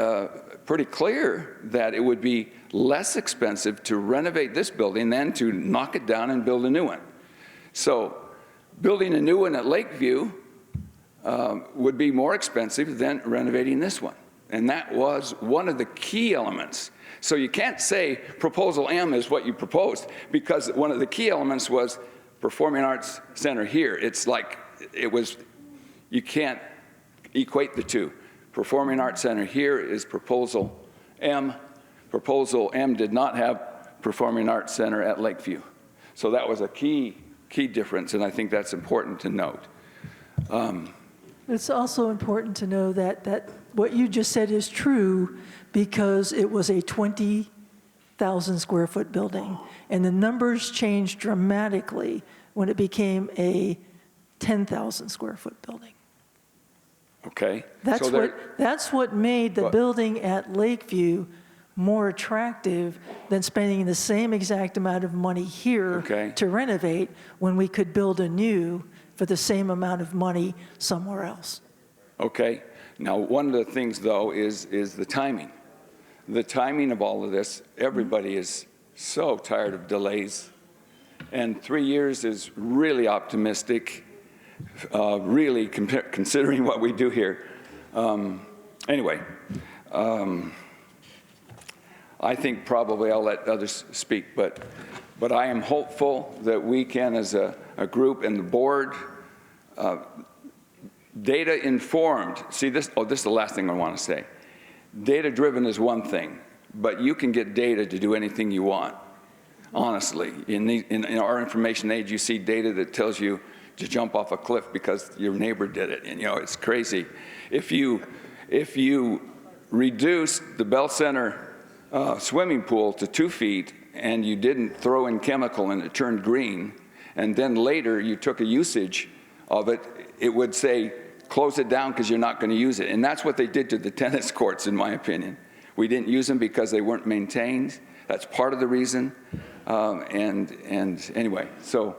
pretty clear that it would be less expensive to renovate this building than to knock it down and build a new one. So building a new one at Lakeview would be more expensive than renovating this one. And that was one of the key elements. So you can't say Proposal M is what you proposed, because one of the key elements was Performing Arts Center here. It's like, you can't equate the two. Performing Arts Center here is Proposal M. Proposal M did not have Performing Arts Center at Lakeview. So that was a key difference, and I think that's important to note. It's also important to know that what you just said is true because it was a 20,000 square foot building, and the numbers changed dramatically when it became a 10,000 square foot building. Okay? That's So there- that's what made the But- building at Lakeview more attractive than spending the same exact amount of money here Okay. to renovate when we could build anew for the same amount of money somewhere else. Okay. Now, one of the things, though, is the timing. The timing of all of this, everybody is so tired of delays. And 3 years is really optimistic, really considering what we do here. Anyway, I think probably I'll let others speak, but I am hopeful that we can, as a group and the board, data informed, see this, this is the last thing I want to say. Data driven is one thing, but you can get data to do anything you want. Honestly, in our information age, you see data that tells you to jump off a cliff because your neighbor did it, and it's crazy. If you reduce the Bell Center swimming pool to 2 feet and you didn't throw in chemical and it turned green, and then later you took a usage of it, it would say, close it down because you're not going to use it. And that's what they did to the tennis courts, in my opinion. We didn't use them because they weren't maintained. That's part of the reason. And anyway, so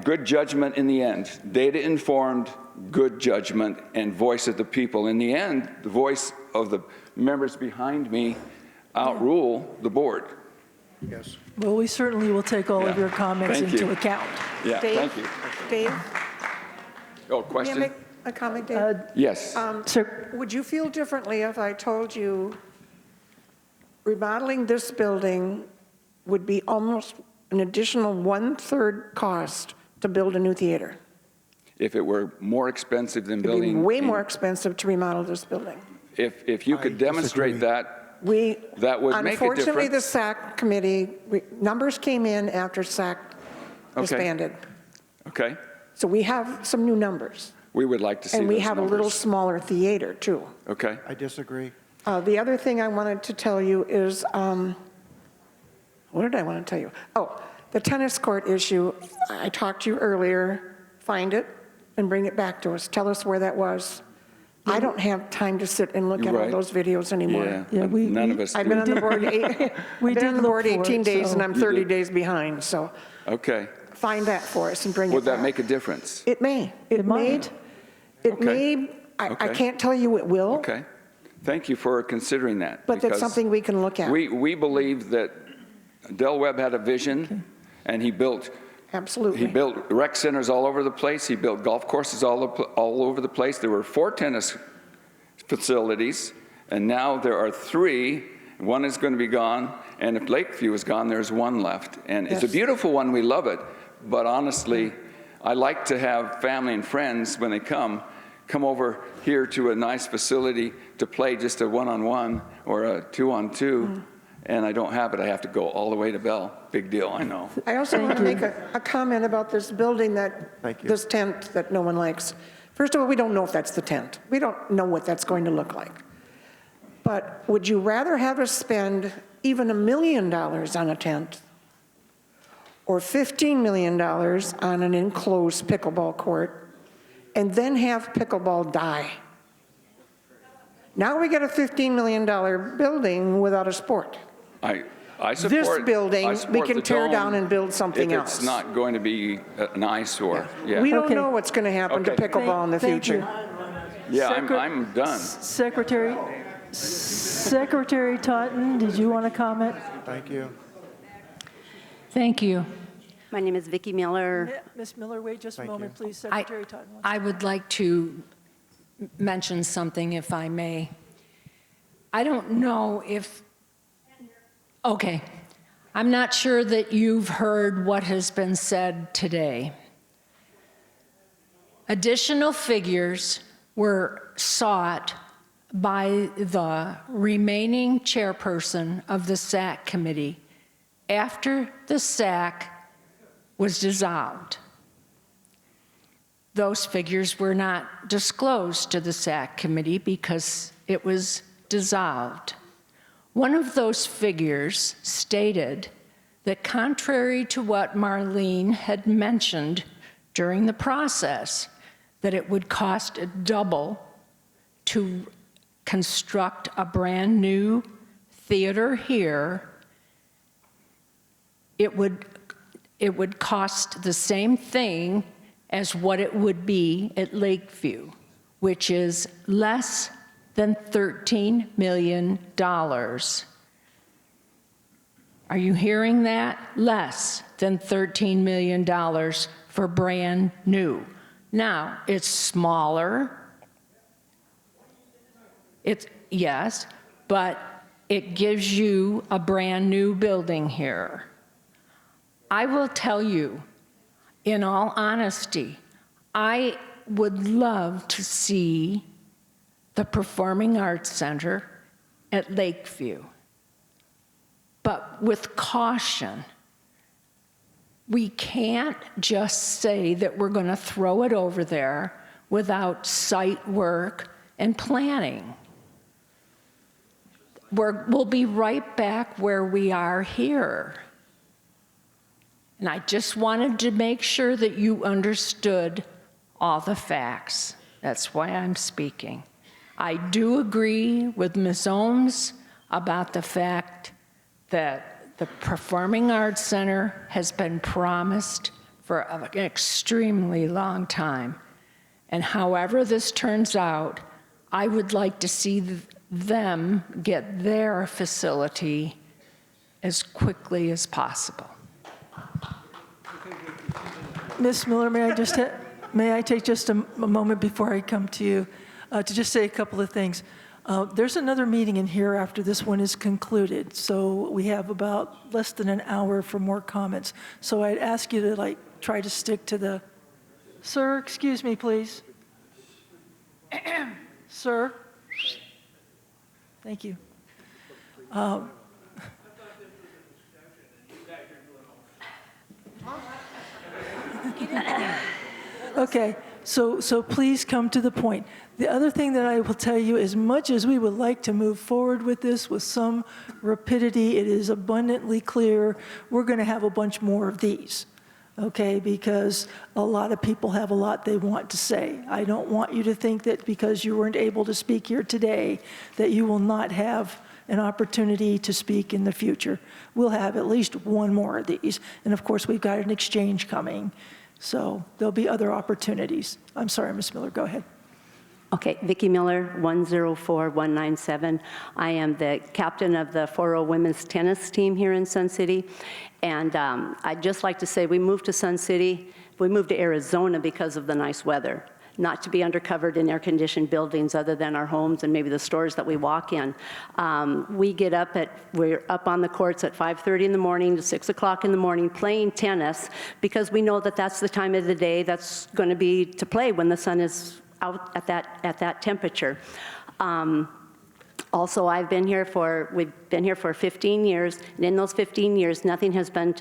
good judgment in the end. Data informed, good judgment, and voice of the people. In the end, the voice of the members behind me outrule the board. Yes. Well, we certainly will take all of Yeah. your comments Thank into you. account. Yeah, Dave? thank you. Dave, Oh, may I question? make a comment, Dave? Yes. Sir, Would you feel differently if I told you remodeling this building would be almost an additional 1/3 cost to build a new theater? If it were more expensive than It'd be building. way more expensive to remodel this building. If you could demonstrate that, We, that would make a unfortunately, the difference. SAC committee, numbers came in after SAC disbanded. Okay? So we have some new numbers. We would like to see And those we have a little numbers. smaller theater, too. Okay? I disagree. The other thing I wanted to tell you is, what did I want to tell you? Oh, the tennis court issue. I talked to you earlier. Find it and bring it back to us. Tell us where that was. I don't have time to sit and look at all Right. those videos anymore. Yeah, None of us I've been on do. the board We I've been did on the look board for 18 it, days, so- and I'm You 30 did. days behind, so Okay. find that for us and bring it Would that back. make a difference? It may. It might. It Okay. may, I Okay. can't tell you it will, Okay. Thank you for considering that. but that's because something we can look at. We believe that Del Webb had a vision, and he built Absolutely. rec centers all over the place. He built golf courses all over the place. There were 4 tennis facilities, and now there are 3. One is going to be gone, and if Lakeview is gone, there's 1 left. And it's a Yes. beautiful one. We love it. But honestly, I like to have family and friends, when they come over here to a nice facility to play just a 1-on-1 or a 2-on-2, and I don't have it. I have to go all the way to Bell. Big deal, I know. I also want to make a comment about this building Thank you. this tent that no one likes. First of all, we don't know if that's the tent. We don't know what that's going to look like. But would you rather have us spend even $1 million on a tent or $15 million on an enclosed pickleball court and then have pickleball die? Now we get a $15 million building without a sport. I support. This building, I we support can the tear tone down and build something if else. it's not going to be an eyesore. Yeah. We don't Okay. know what's going to happen to Okay. pickleball in the Thank you. future. Yeah, Secret- I'm done. Secretary Totten, did you want to comment? Thank you. Thank you. My name is Vicki Miller. Ms. Miller, wait just a Thank moment, you. please. Secretary Totten. I would like to mention something, if I may. I don't know if, okay, I'm not sure that you've heard what has been said today. Additional figures were sought by the remaining chairperson of the SAC committee after the SAC was dissolved. Those figures were not disclosed to the SAC committee because it was dissolved. One of those figures stated that, contrary to what Marlene had mentioned during the process, that it would cost double to construct a brand-new theater here. It would cost the same thing as what it would be at Lakeview, which is less than $13 million. Are you hearing that? Less than $13 million for brand new. Now, it's smaller. Yes, but it gives you a brand new building here. I will tell you, in all honesty, I would love to see the Performing Arts Center at Lakeview. But with caution, we can't just say that we're going to throw it over there without site work and planning. We'll be right back where we are here. And I just wanted to make sure that you understood all the facts. That's why I'm speaking. I do agree with Ms. Ohms about the fact that the Performing Arts Center has been promised for an extremely long time. And however this turns out, I would like to see them get their facility as quickly as possible. Ms. Miller, may I take just a moment before I come to you to just say a couple of things. There's another meeting in here after this one is concluded, so we have about less than an hour for more comments. So I'd ask you to try to stick to the, sir, excuse me, please. Sir. Thank you. Okay, so please come to the point. The other thing that I will tell you, as much as we would like to move forward with this with some rapidity, it is abundantly clear we're going to have a bunch more of these, okay? Because a lot of people have a lot they want to say. I don't want you to think that because you weren't able to speak here today that you will not have an opportunity to speak in the future. We'll have at least one more of these. And of course, we've got an exchange coming. So there'll be other opportunities. I'm sorry, Ms. Miller, go ahead. Okay, Vicki Miller, 104197. I am the captain of the 4-0 women's tennis team here in Sun City. And I'd just like to say we moved to Sun City. We moved to Arizona because of the nice weather, not to be undercovered in air-conditioned buildings other than our homes and maybe the stores that we walk in. We're up on the courts at 5:30 in the morning to 6 o'clock in the morning playing tennis because we know that that's the time of the day that's going to be to play when the sun is out at that temperature. Also, we've been here for 15 years, and in those 15 years, nothing has been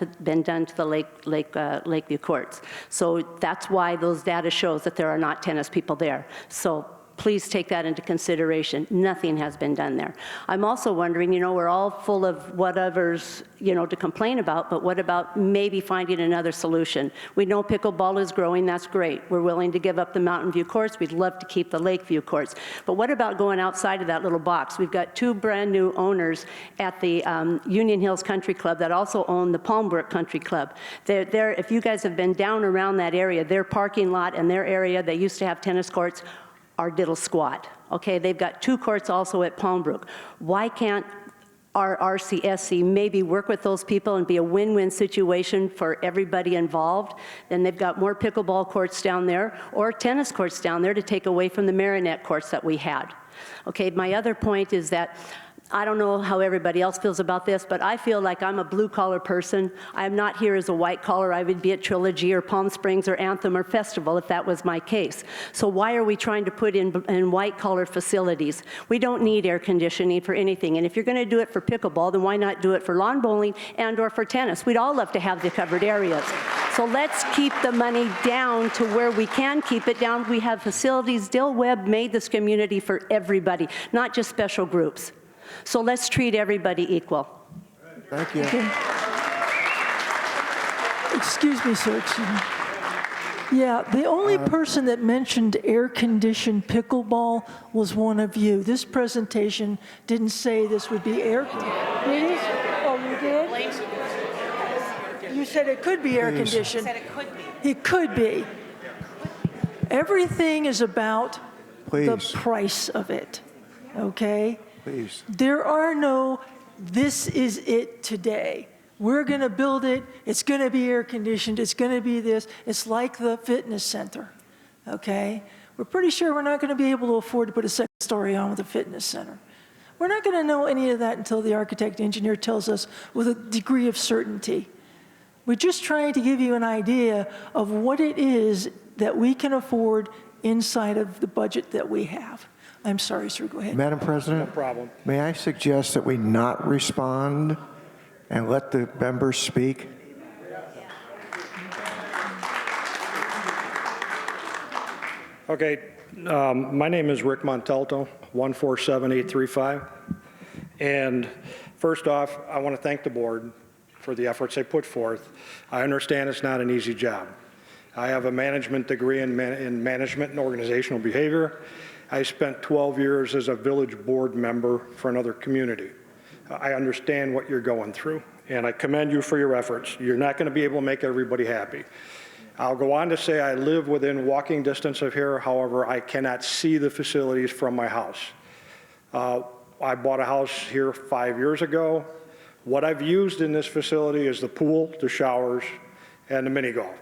done to the Lakeview courts. So that's why those data shows that there are not tennis people there. So please take that into consideration. Nothing has been done there. I'm also wondering, we're all full of whatevers, to complain about, but what about maybe finding another solution? We know pickleball is growing, that's great. We're willing to give up the Mountain View courts. We'd love to keep the Lakeview courts. But what about going outside of that little box? We've got 2 brand new owners at the Union Hills Country Club that also own the Palmbrook Country Club. If you guys have been down around that area, their parking lot and their area, they used to have tennis courts, are diddle squat. Okay, they've got 2 courts also at Palmbrook. Why can't our RCSC maybe work with those people and be a win-win situation for everybody involved? Then they've got more pickleball courts down there or tennis courts down there to take away from the Marinette courts that we had. Okay, my other point is that I don't know how everybody else feels about this, but I feel like I'm a blue-collar person. I am not here as a white-collar. I would be at Trilogy or Palm Springs or Anthem or Festival if that was my case. So why are we trying to put in white-collar facilities? We don't need air conditioning for anything. And if you're going to do it for pickleball, then why not do it for lawn bowling and or for tennis? We'd all love to have the covered areas. So let's keep the money down to where we can keep it down. We have facilities. Dill Webb made this community for everybody, not just special groups. So let's treat everybody equal. Thank you. Okay. Excuse me, sir. Excuse me. Yeah, the only person that mentioned air-conditioned pickleball was one of you. This presentation didn't say this would be air. Did it? Oh, you did? You said it could be air-conditioned. Said it could be. It could be. Everything is about the Please. price of it, okay? Please. There are no, this is it today. We're going to build it. It's going to be air-conditioned. It's going to be this. It's like the fitness center, okay? We're pretty sure we're not going to be able to afford to put a second story on with a fitness center. We're not going to know any of that until the architect engineer tells us with a degree of certainty. We're just trying to give you an idea of what it is that we can afford inside of the budget that we have. I'm sorry, sir, go ahead. Madam President? No problem. May I suggest that we not respond and let the members speak? Okay, my name is Rick Montalto, 147835. And first off, I want to thank the board for the efforts they put forth. I understand it's not an easy job. I have a management degree in management and organizational behavior. I spent 12 years as a village board member for another community. I understand what you're going through, and I commend you for your efforts. You're not going to be able to make everybody happy. I'll go on to say I live within walking distance of here. However, I cannot see the facilities from my house. I bought a house here 5 years ago. What I've used in this facility is the pool, the showers, and the mini golf.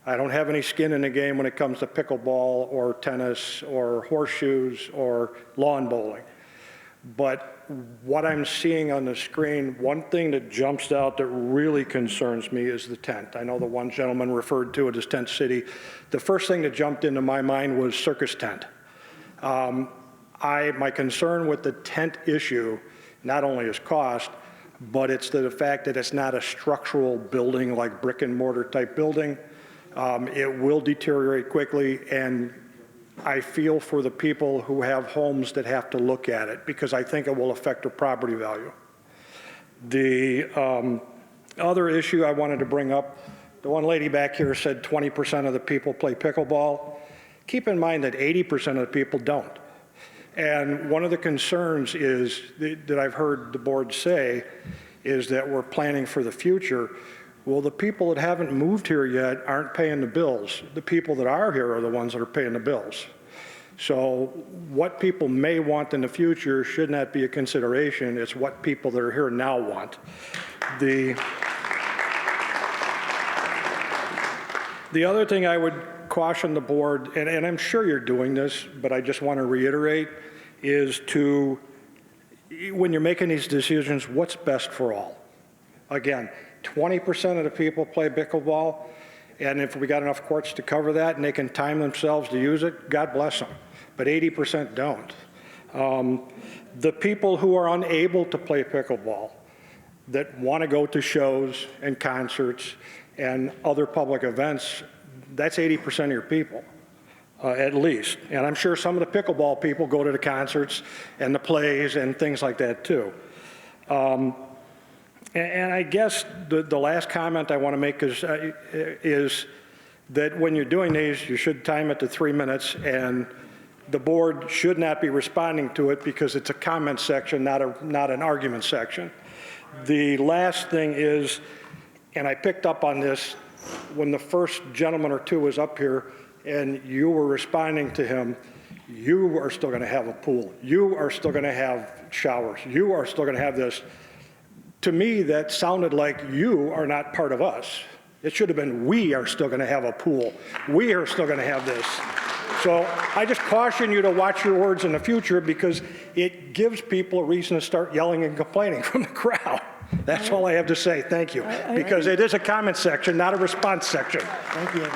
I don't have any skin in the game when it comes to pickleball or tennis or horseshoes or lawn bowling. But what I'm seeing on the screen, one thing that jumps out that really concerns me is the tent. I know the one gentleman referred to it as Tent City. The first thing that jumped into my mind was circus tent. My concern with the tent issue not only is cost, but it's the fact that it's not a structural building like brick and mortar type building. It will deteriorate quickly, and I feel for the people who have homes that have to look at it because I think it will affect their property value. The other issue I wanted to bring up, the one lady back here said 20% of the people play pickleball. Keep in mind that 80% of the people don't. And one of the concerns is that I've heard the board say is that we're planning for the future. Well, the people that haven't moved here yet aren't paying the bills. The people that are here are the ones that are paying the bills. So what people may want in the future should not be a consideration. It's what people that are here now want. The other thing I would caution the board, and I'm sure you're doing this, but I just want to reiterate, is to, when you're making these decisions, what's best for all? Again, 20% of the people play pickleball, and if we got enough courts to cover that and they can time themselves to use it, God bless them. But 80% don't. The people who are unable to play pickleball, that want to go to shows and concerts and other public events, that's 80% of your people, at least. And I'm sure some of the pickleball people go to the concerts and the plays and things like that too. And I guess the last comment I want to make is that when you're doing these, you should time it to 3 minutes, and the board should not be responding to it because it's a comment section, not an argument section. The last thing is, and I picked up on this when the first gentleman or two was up here and you were responding to him, you are still going to have a pool. You are still going to have showers. You are still going to have this. To me, that sounded like you are not part of us. It should have been, we are still going to have a pool. We are still going to have this. So I just caution you to watch your words in the future because it gives people a reason to start yelling and complaining from the crowd. That's all I have to say. Thank you. Because it is a comment section, not a response section. Thank you.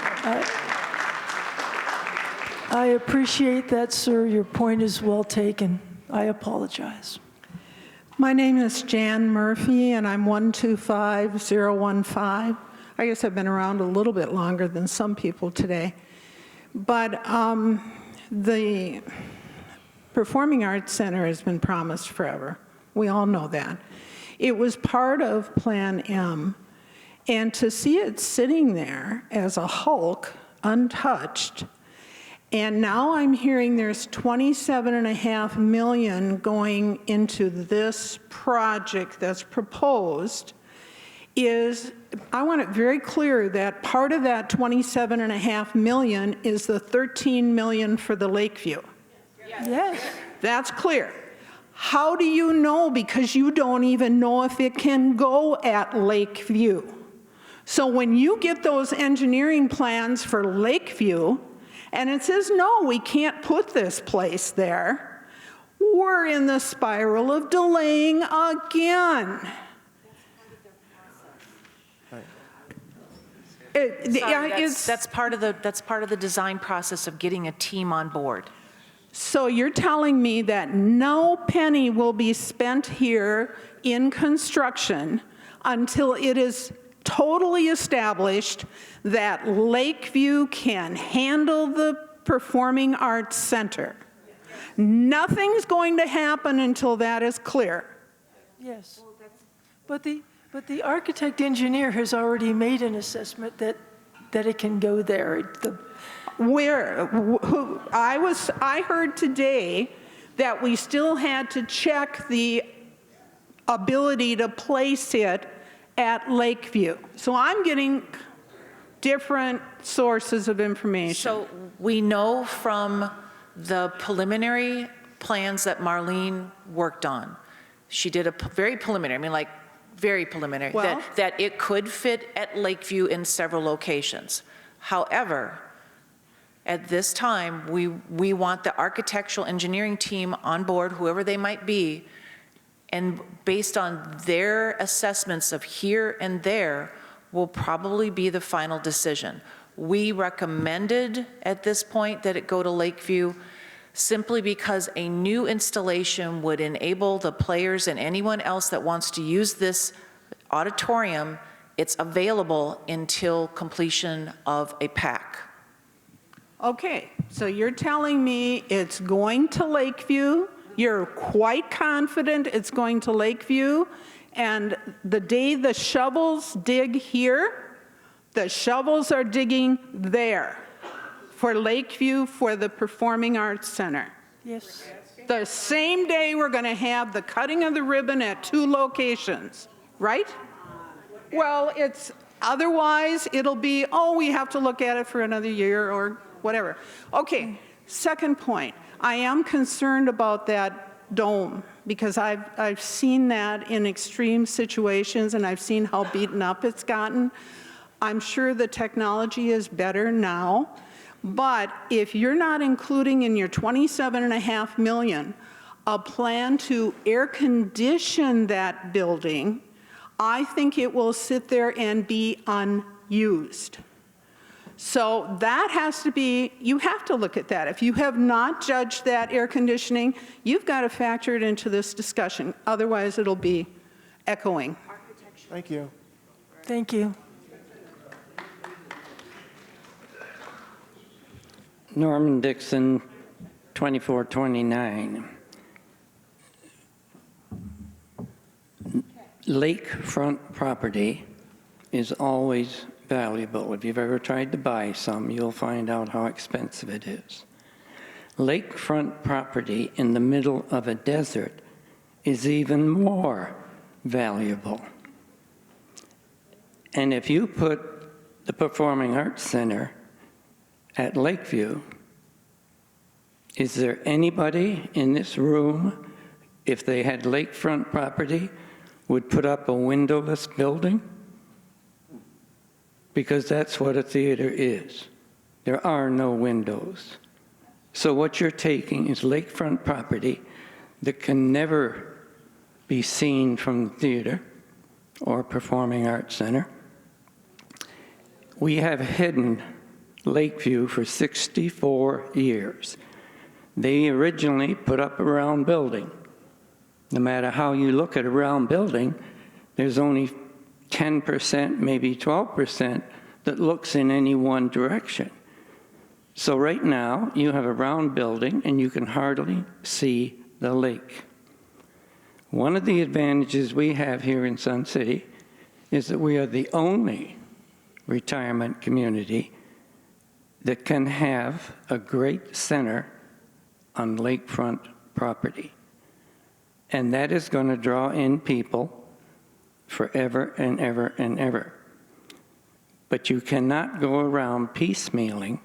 I appreciate that, sir. Your point is well taken. I apologize. My name is Jan Murphy, and I'm 125015. I guess I've been around a little bit longer than some people today. But the Performing Arts Center has been promised forever. We all know that. It was part of Plan M, and to see it sitting there as a hulk untouched. And now I'm hearing there's 27.5 million going into this project that's proposed. I want it very clear that part of that 27.5 million is the 13 million for the Lakeview. Yes. That's clear. How do you know? Because you don't even know if it can go at Lakeview. So when you get those engineering plans for Lakeview, and it says, no, we can't put this place there, we're in the spiral of delaying again. That's part of the design process of getting a team on board. So you're telling me that no penny will be spent here in construction until it is totally established that Lakeview can handle the Performing Arts Center. Nothing's going to happen until that is clear. Yes. But the architect engineer has already made an assessment that it can go there. I heard today that we still had to check the ability to place it at Lakeview. So I'm getting different sources of information. So we know from the preliminary plans that Marlene worked on, she did a very preliminary, very preliminary, Well, that it could fit at Lakeview in several locations. However, at this time, we want the architectural engineering team on board, whoever they might be, and based on their assessments of here and there will probably be the final decision. We recommended at this point that it go to Lakeview simply because a new installation would enable the players and anyone else that wants to use this auditorium, it's available until completion of a PAC. Okay, so you're telling me it's going to Lakeview, you're quite confident it's going to Lakeview, and the day the shovels dig here, the shovels are digging there for Lakeview for the Performing Arts Center. Yes. The same day we're going to have the cutting of the ribbon at 2 locations, right? Well, otherwise it'll be, oh, we have to look at it for another year or whatever. Okay, second point. I am concerned about that dome because I've seen that in extreme situations and I've seen how beaten up it's gotten. I'm sure the technology is better now, but if you're not including in your $27.5 million a plan to air condition that building, I think it will sit there and be unused. So that has to be, you have to look at that. If you have not judged that air conditioning, you've got to factor it into this discussion. Otherwise, it'll be echoing. Thank you. Thank you. Norman Dixon, 2429. Lakefront property is always valuable. If you've ever tried to buy some, you'll find out how expensive it is. Lakefront property in the middle of a desert is even more valuable. And if you put the Performing Arts Center at Lakeview, is there anybody in this room, if they had lakefront property, would put up a windowless building? Because that's what a theater is. There are no windows. So what you're taking is lakefront property that can never be seen from the theater or Performing Arts Center. We have hidden Lakeview for 64 years. They originally put up a round building. No matter how you look at a round building, there's only 10%, maybe 12% that looks in any one direction. So right now, you have a round building and you can hardly see the lake. One of the advantages we have here in Sun City is that we are the only retirement community that can have a great center on lakefront property. And that is going to draw in people forever and ever and ever. But you cannot go around piecemealing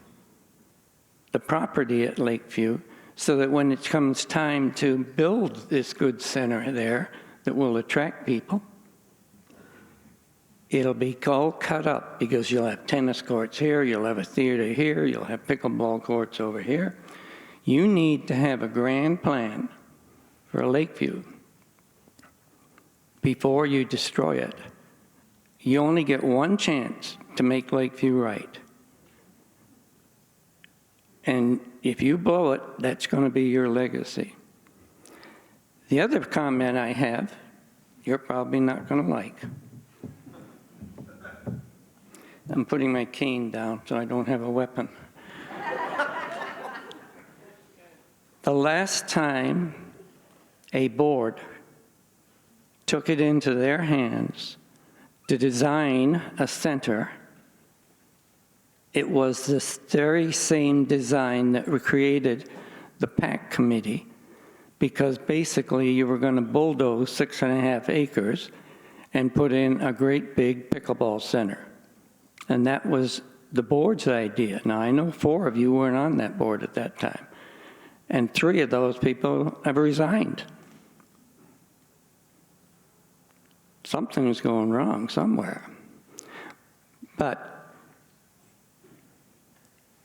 the property at Lakeview so that when it comes time to build this good center there that will attract people, it'll be all cut up because you'll have tennis courts here, you'll have a theater here, you'll have pickleball courts over here. You need to have a grand plan for Lakeview before you destroy it. You only get one chance to make Lakeview right. And if you blow it, that's going to be your legacy. The other comment I have, you're probably not going to like. I'm putting my cane down so I don't have a weapon. The last time a board took it into their hands to design a center, it was this very same design that created the PAC committee, because basically you were going to bulldoze 6.5 acres and put in a great big pickleball center. And that was the board's idea. Now, I know 4 of you weren't on that board at that time, and 3 of those people have resigned. Something's going wrong somewhere. But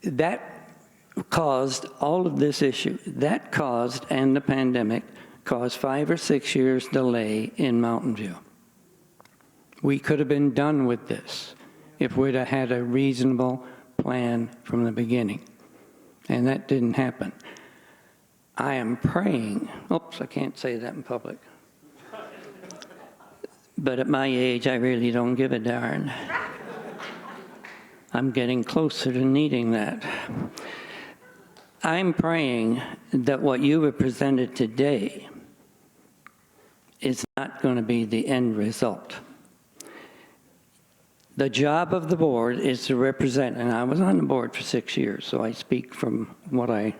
that caused all of this issue. That caused, and the pandemic, caused 5 or 6 years delay in Mountain View. We could have been done with this if we'd have had a reasonable plan from the beginning. And that didn't happen. I am praying, oops, I can't say that in public. But at my age, I really don't give a darn. I'm getting closer to needing that. I'm praying that what you have presented today is not going to be the end result. The job of the board is to represent, and I was on the board for 6 years, so I speak from what I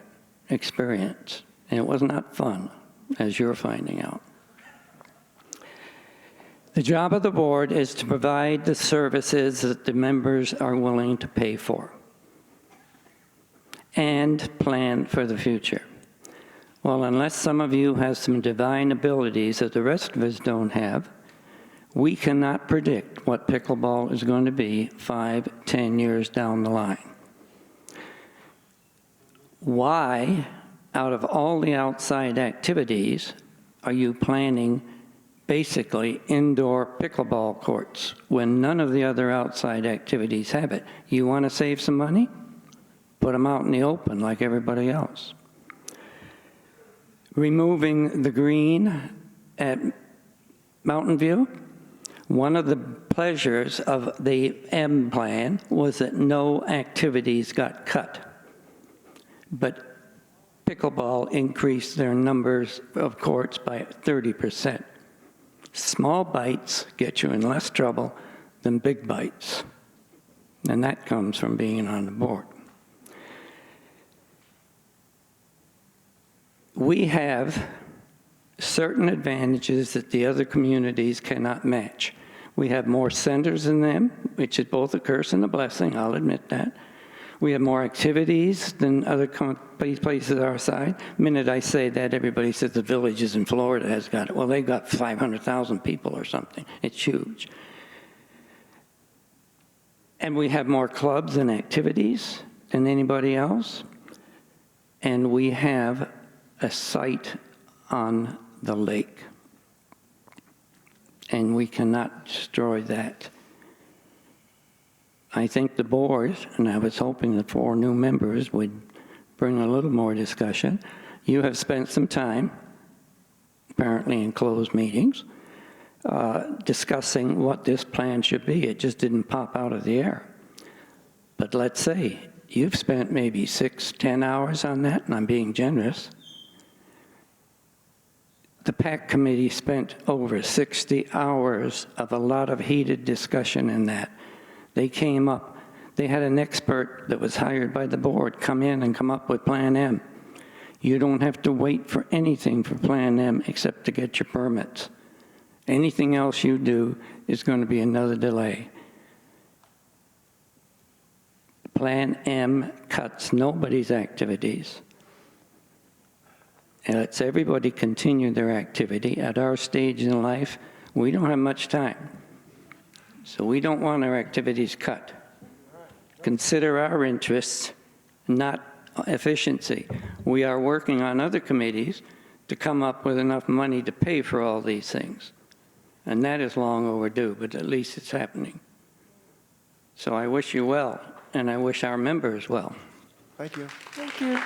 experienced. And it was not fun, as you're finding out. The job of the board is to provide the services that the members are willing to pay for and plan for the future. Well, unless some of you have some divine abilities that the rest of us don't have, we cannot predict what pickleball is going to be 5, 10 years down the line. Why, out of all the outside activities, are you planning basically indoor pickleball courts when none of the other outside activities have it? You want to save some money? Put them out in the open like everybody else. Removing the green at Mountain View, one of the pleasures of the M plan was that no activities got cut. But pickleball increased their numbers of courts by 30%. Small bites get you in less trouble than big bites. And that comes from being on the board. We have certain advantages that the other communities cannot match. We have more centers than them, which is both a curse and a blessing, I'll admit that. We have more activities than other places our side. The minute I say that, everybody says the Villages in Florida has got it. Well, they've got 500,000 people or something. It's huge. And we have more clubs and activities than anybody else. And we have a site on the lake. And we cannot destroy that. I think the board, and I was hoping the 4 new members would bring a little more discussion. You have spent some time, apparently in closed meetings, discussing what this plan should be. It just didn't pop out of the air. But let's say you've spent maybe 6, 10 hours on that, and I'm being generous. The PAC committee spent over 60 hours of a lot of heated discussion in that. They came up, They had an expert that was hired by the board come in and come up with Plan M. You don't have to wait for anything for Plan M except to get your permits. Anything else you do is going to be another delay. Plan M cuts nobody's activities. And lets everybody continue their activity. At our stage in life, we don't have much time. So we don't want our activities cut. Consider our interests, not efficiency. We are working on other committees to come up with enough money to pay for all these things. And that is long overdue, but at least it's happening. So I wish you well, and I wish our members well. Thank you. Thank you.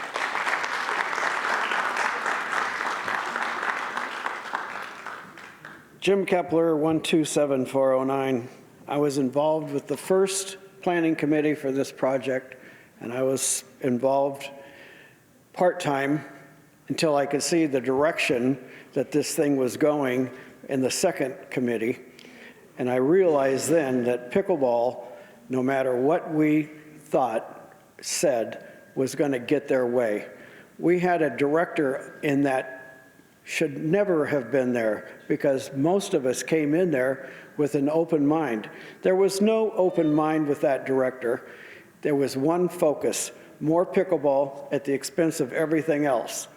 Jim Kepler, 127409. I was involved with the first planning committee for this project, and I was involved part-time until I could see the direction that this thing was going in the second committee. And I realized then that pickleball, no matter what we said, was going to get their way. We had a director in that should never have been there because most of us came in there with an open mind. There was no open mind with that director. There was one focus, more pickleball at the expense of everything else.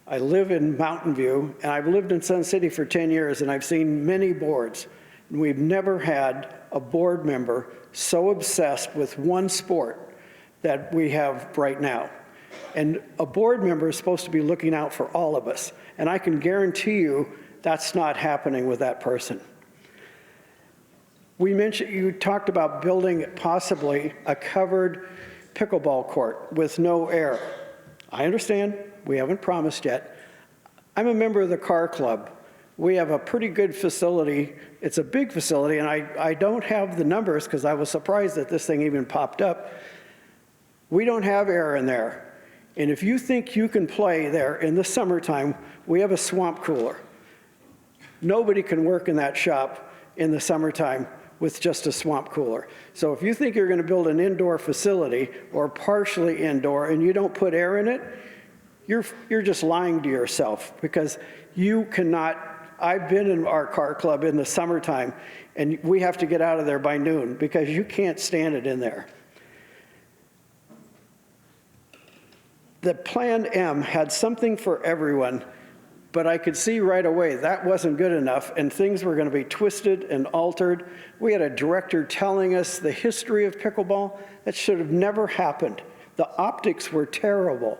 I live in Mountain View, and I've lived in Sun City for 10 years, and I've seen many boards. And we've never had a board member so obsessed with one sport that we have right now. And a board member is supposed to be looking out for all of us. And I can guarantee you that's not happening with that person. You talked about building possibly a covered pickleball court with no air. I understand, we haven't promised yet. I'm a member of the car club. We have a pretty good facility. It's a big facility, and I don't have the numbers because I was surprised that this thing even popped up. We don't have air in there. And if you think you can play there in the summertime, we have a swamp cooler. Nobody can work in that shop in the summertime with just a swamp cooler. So if you think you're going to build an indoor facility or partially indoor and you don't put air in it, you're just lying to yourself because you cannot. I've been in our car club in the summertime and we have to get out of there by noon because you can't stand it in there. The Plan M had something for everyone, but I could see right away that wasn't good enough and things were going to be twisted and altered. We had a director telling us the history of pickleball. That should have never happened. The optics were terrible.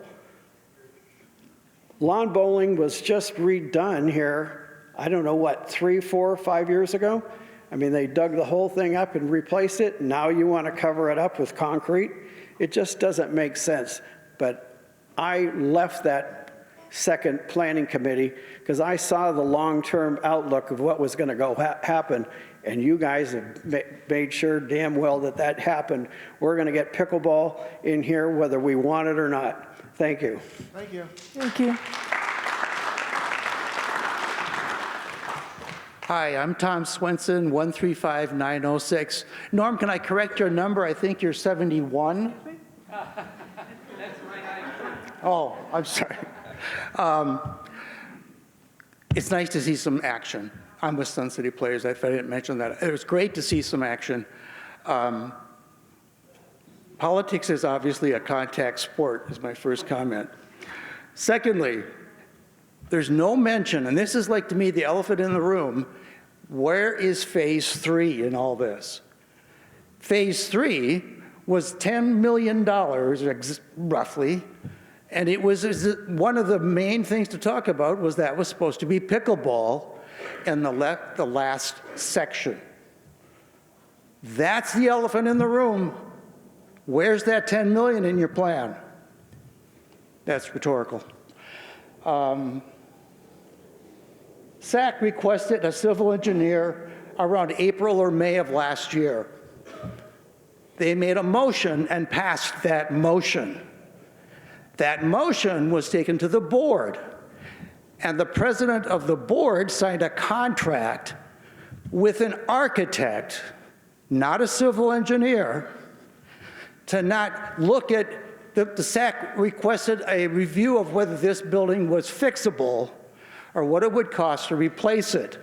Lawn bowling was just redone here, I don't know what, 3, 4, 5 years ago? I mean, they dug the whole thing up and replaced it. Now you want to cover it up with concrete? It just doesn't make sense. But I left that second planning committee because I saw the long-term outlook of what was going to go happen, and you guys have made sure damn well that that happened. We're going to get pickleball in here whether we want it or not. Thank you. Thank you. Thank you. Hi, I'm Tom Swenson, 135906. Norm, can I correct your number? I think you're 71. Oh, I'm sorry. It's nice to see some action. I'm with Sun City Players. I didn't mention that. It was great to see some action. Politics is obviously a contact sport, is my first comment. Secondly, there's no mention, and this is like to me the elephant in the room, where is phase 3 in all this? Phase 3 was $10 million, roughly, and it was one of the main things to talk about was that was supposed to be pickleball in the last section. That's the elephant in the room. Where's that 10 million in your plan? That's rhetorical. SAC requested a civil engineer around April or May of last year. They made a motion and passed that motion. That motion was taken to the board, and the president of the board signed a contract with an architect, not a civil engineer, to not look at, the SAC requested a review of whether this building was fixable or what it would cost to replace it.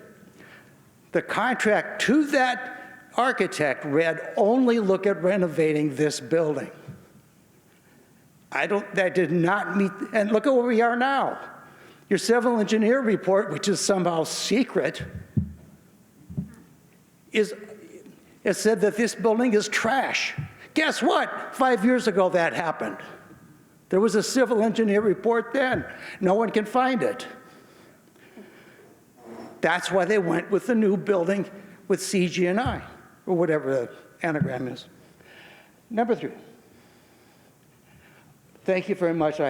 The contract to that architect read, only look at renovating this building. That did not meet, and look at where we are now. Your civil engineer report, which is somehow secret, it said that this building is trash. Guess what? 5 years ago that happened. There was a civil engineer report then. No one can find it. That's why they went with the new building with CG&I, or whatever the anagram is. Number 3. Thank you very much.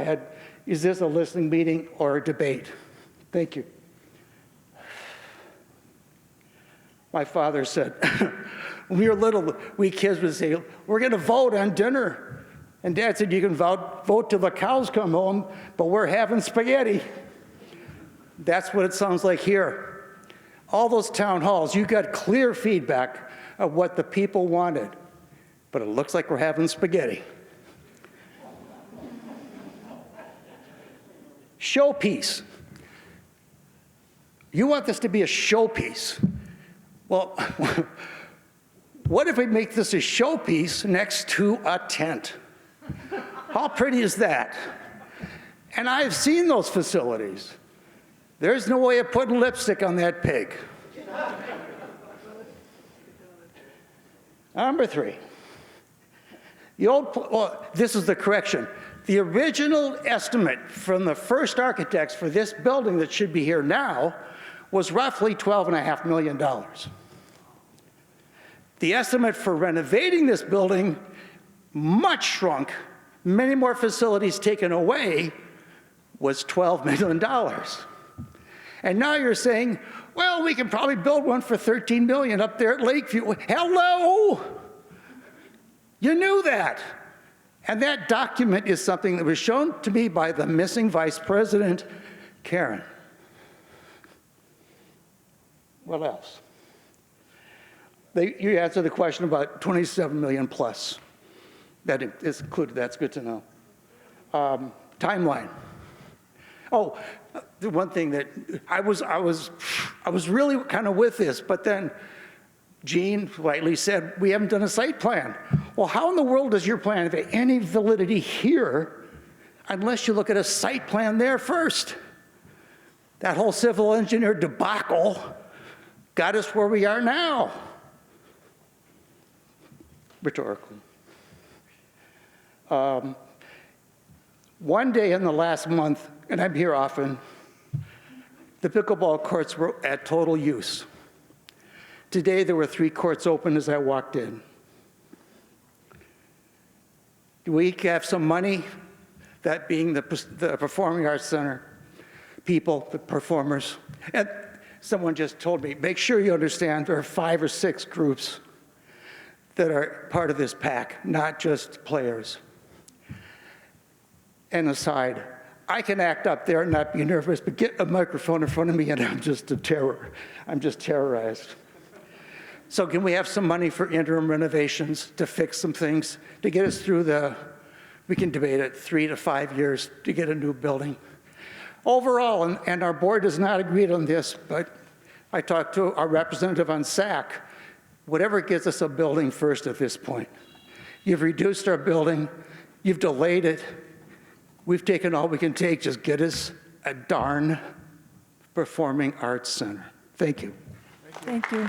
Is this a listening meeting or a debate? Thank you. My father said, when we were little, we kids would say, we're going to vote on dinner. And Dad said, you can vote till the cows come home, but we're having spaghetti. That's what it sounds like here. All those town halls, you got clear feedback of what the people wanted, but it looks like we're having spaghetti. Showpiece. You want this to be a showpiece. Well, what if we make this a showpiece next to a tent? How pretty is that? And I've seen those facilities. There's no way of putting lipstick on that pig. Number 3. This is the correction. The original estimate from the first architects for this building that should be here now was roughly $12.5 million. The estimate for renovating this building much shrunk, many more facilities taken away, was $12 million. And now you're saying, well, we can probably build one for $13 million up there at Lakeview. Hello! You knew that. And that document is something that was shown to me by the missing vice president, Karen. What else? You answered the question about 27 million plus. That is included, that's good to know. Timeline. Oh, the one thing that I was really kind of with this, but then Gene rightly said, we haven't done a site plan. Well, how in the world does your plan have any validity here unless you look at a site plan there first? That whole civil engineer debacle got us where we are now. Rhetorical. One day in the last month, and I'm here often, the pickleball courts were at total use. Today, there were 3 courts open as I walked in. Do we have some money, that being the Performing Arts Center people, the performers? And someone just told me, make sure you understand there are 5 or 6 groups that are part of this pack, not just players. And aside, I can act up there and not be nervous, but get a microphone in front of me and I'm just a terror. I'm just terrorized. So can we have some money for interim renovations to fix some things, to get us through we can debate it, 3 to 5 years to get a new building. Overall, and our board has not agreed on this, but I talked to our representative on SAC, whatever gets us a building first at this point. You've reduced our building, you've delayed it, we've taken all we can take, just get us a darn Performing Arts Center. Thank you. Thank you.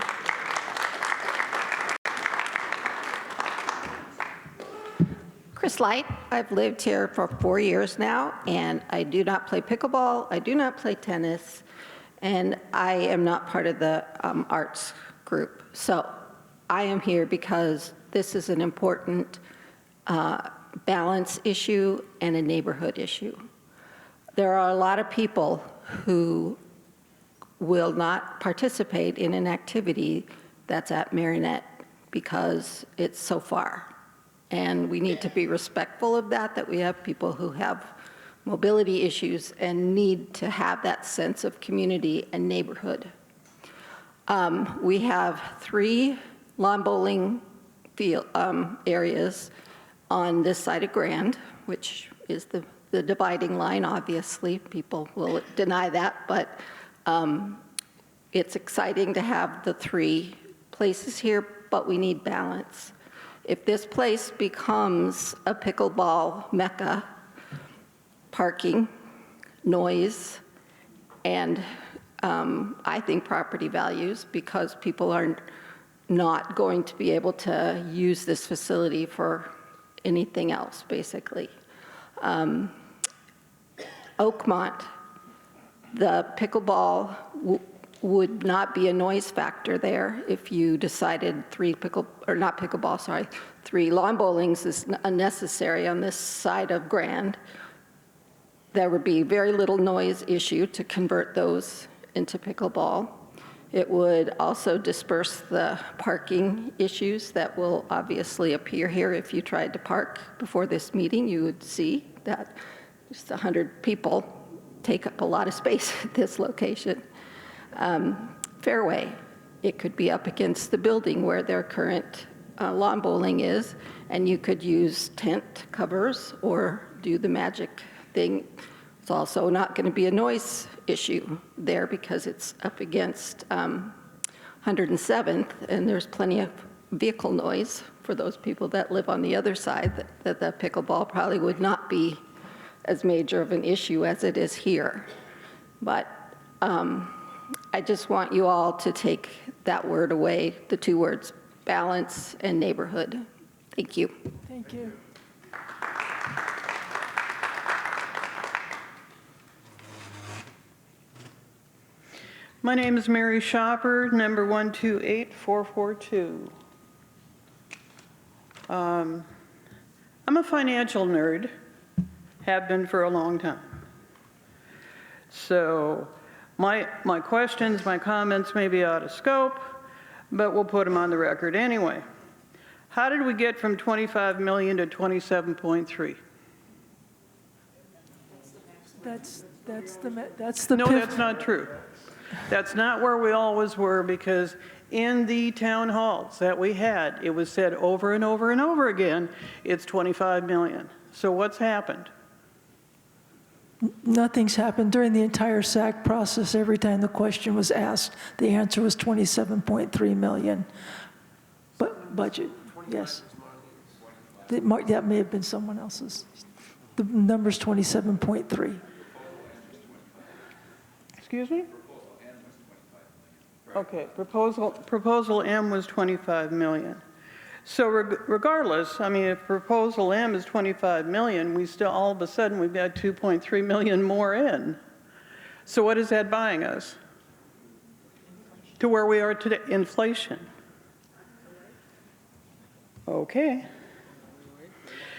Chris Light, I've lived here for 4 years now, and I do not play pickleball, I do not play tennis, and I am not part of the arts group. So I am here because this is an important balance issue and a neighborhood issue. There are a lot of people who will not participate in an activity that's at Marinette because it's so far. And we need to be respectful of that we have people who have mobility issues and need to have that sense of community and neighborhood. We have 3 lawn bowling field areas on this side of Grand, which is the dividing line, obviously. People will deny that, but it's exciting to have the 3 places here, but we need balance. If this place becomes a pickleball mecca, parking, noise, and I think property values, because people are not going to be able to use this facility for anything else, basically. Oakmont, the pickleball would not be a noise factor there if you decided 3 lawn bowlings is unnecessary on this side of Grand. There would be very little noise issue to convert those into pickleball. It would also disperse the parking issues that will obviously appear here. If you tried to park before this meeting, you would see that just 100 people take up a lot of space at this location. Fairway, it could be up against the building where their current lawn bowling is, and you could use tent covers or do the magic thing. It's also not going to be a noise issue there because it's up against 107th, and there's plenty of vehicle noise for those people that live on the other side, that the pickleball probably would not be as major of an issue as it is here. But I just want you all to take that word away, the 2 words, balance and neighborhood. Thank you. Thank you. My name is Mary Shopper, number 128442. I'm a financial nerd, have been for a long time. So my questions, my comments may be out of scope, but we'll put them on the record anyway. How did we get from 25 million to 27.3? That's the No, that's not true. That's not where we always were, because in the town halls that we had, it was said over and over and over again, it's 25 million. So what's happened? Nothing's happened during the entire SAC process. Every time the question was asked, the answer was 27.3 million. But budget, yes. That may have been someone else's. The number's 27.3. Excuse me? Okay, proposal M was 25 million. So regardless, I mean, if proposal M is 25 million, we still, all of a sudden, we've got 2.3 million more in. So what is that buying us? To where we are today, inflation. Okay.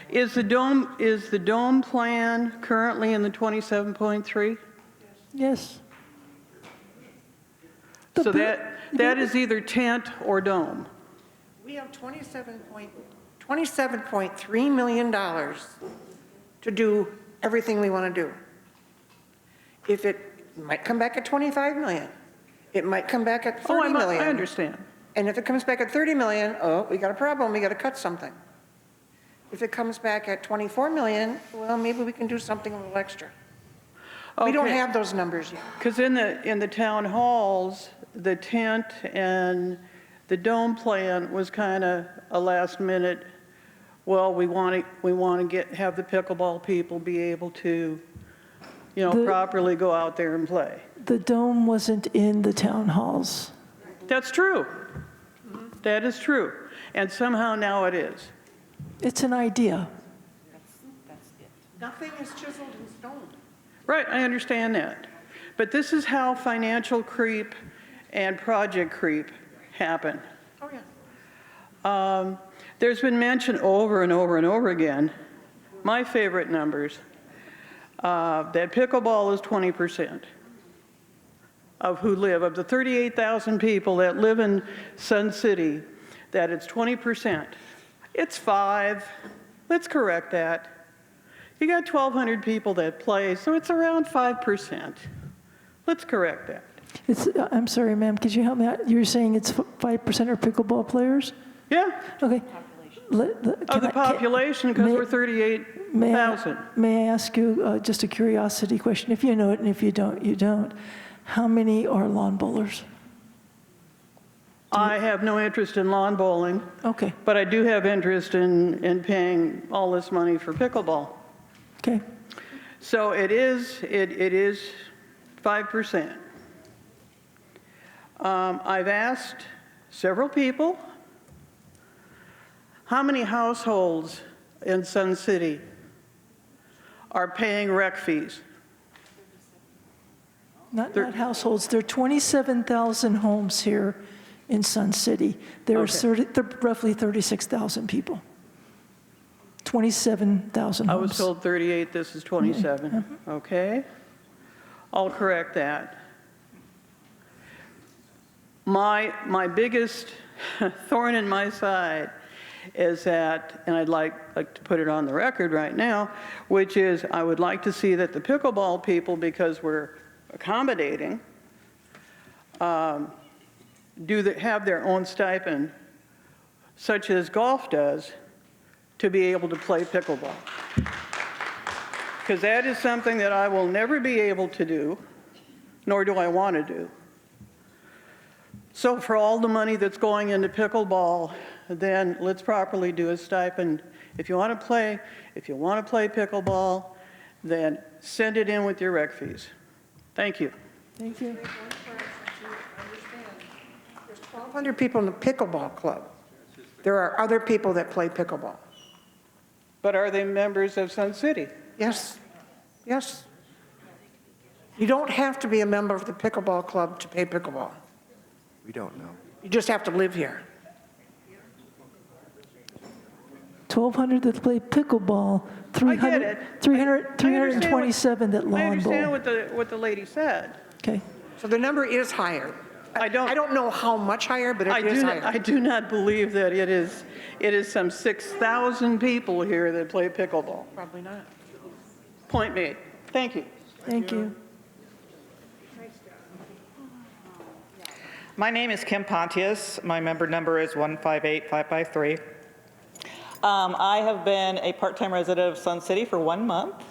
Is the dome plan currently in the 27.3? Yes. So that is either tent or dome. We have $27.3 million to do everything we want to do. If it might come back at 25 million, it might come back at 30 million. I understand. And if it comes back at 30 million, oh, we got a problem, we got to cut something. If it comes back at 24 million, well, maybe we can do something a little extra. Okay. We don't have those numbers yet. Because in the town halls, the tent and the dome plan was kind of a last minute, well, we want to have the pickleball people be able to, properly go out there and play. The dome wasn't in the town halls. That's true. That is true. And somehow now it is. It's an idea. Nothing is chiseled in stone. Right, I understand that. But this is how financial creep and project creep happen. Oh, yeah. There's been mention over and over and over again, my favorite numbers, that pickleball is 20% of who live, of the 38,000 people that live in Sun City, that it's 20%. It's 5. Let's correct that. You got 1,200 people that play, so it's around 5%. Let's correct that. I'm sorry, ma'am, could you help me out? You're saying it's 5% are pickleball players? Yeah. Okay. of the population, because we're 38,000. May I ask you just a curiosity question? If you know it, and if you don't, you don't. How many are lawn bowlers? I have no interest in lawn bowling. Okay. But I do have interest in paying all this money for pickleball. Okay. So it is 5%. I've asked several people, how many households in Sun City are paying rec fees? Not households. There are 27,000 homes here in Sun City. There are roughly 36,000 people. 27,000 homes. I was told 38, this is 27. Okay. I'll correct that. My biggest thorn in my side is that, and I'd like to put it on the record right now, which is I would like to see that the pickleball people, because we're accommodating, have their own stipend, such as golf does, to be able to play pickleball. Because that is something that I will never be able to do, nor do I want to do. So for all the money that's going into pickleball, then let's properly do a stipend. If you want to play pickleball, then send it in with your rec fees. Thank you. Thank you. There's 1,200 people in the pickleball club. There are other people that play pickleball. But are they members of Sun City? Yes, yes. You don't have to be a member of the pickleball club to play pickleball. We don't know. You just have to live here. 1,200 that play pickleball, 327 that lawn bowl. I understand what the lady said. Okay. So the number is higher. I don't know how much higher, but it is higher. I do not believe that it is some 6,000 people here that play pickleball. Probably not. Point made. Thank you. Thank you. My name is Kim Pontius. My member number is 158553. I have been a part-time resident of Sun City for 1 month.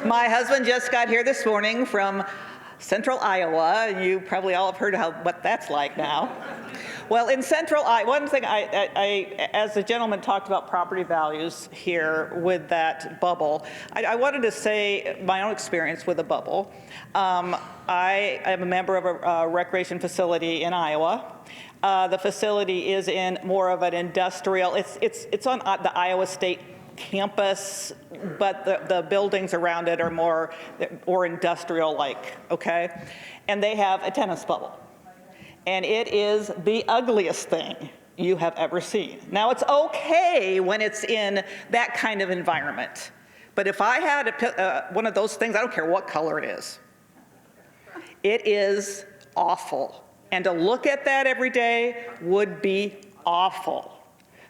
My husband just got here this morning from central Iowa. You probably all have heard what that's like now. Well, in central Iowa, one thing as the gentleman talked about property values here with that bubble, I wanted to say my own experience with a bubble. I am a member of a recreation facility in Iowa. The facility is in more of an industrial, it's on the Iowa State campus, but the buildings around it are more industrial-like, okay? And they have a tennis bubble. And it is the ugliest thing you have ever seen. Now, it's okay when it's in that kind of environment. But if I had one of those things, I don't care what color it is awful. And to look at that every day would be awful.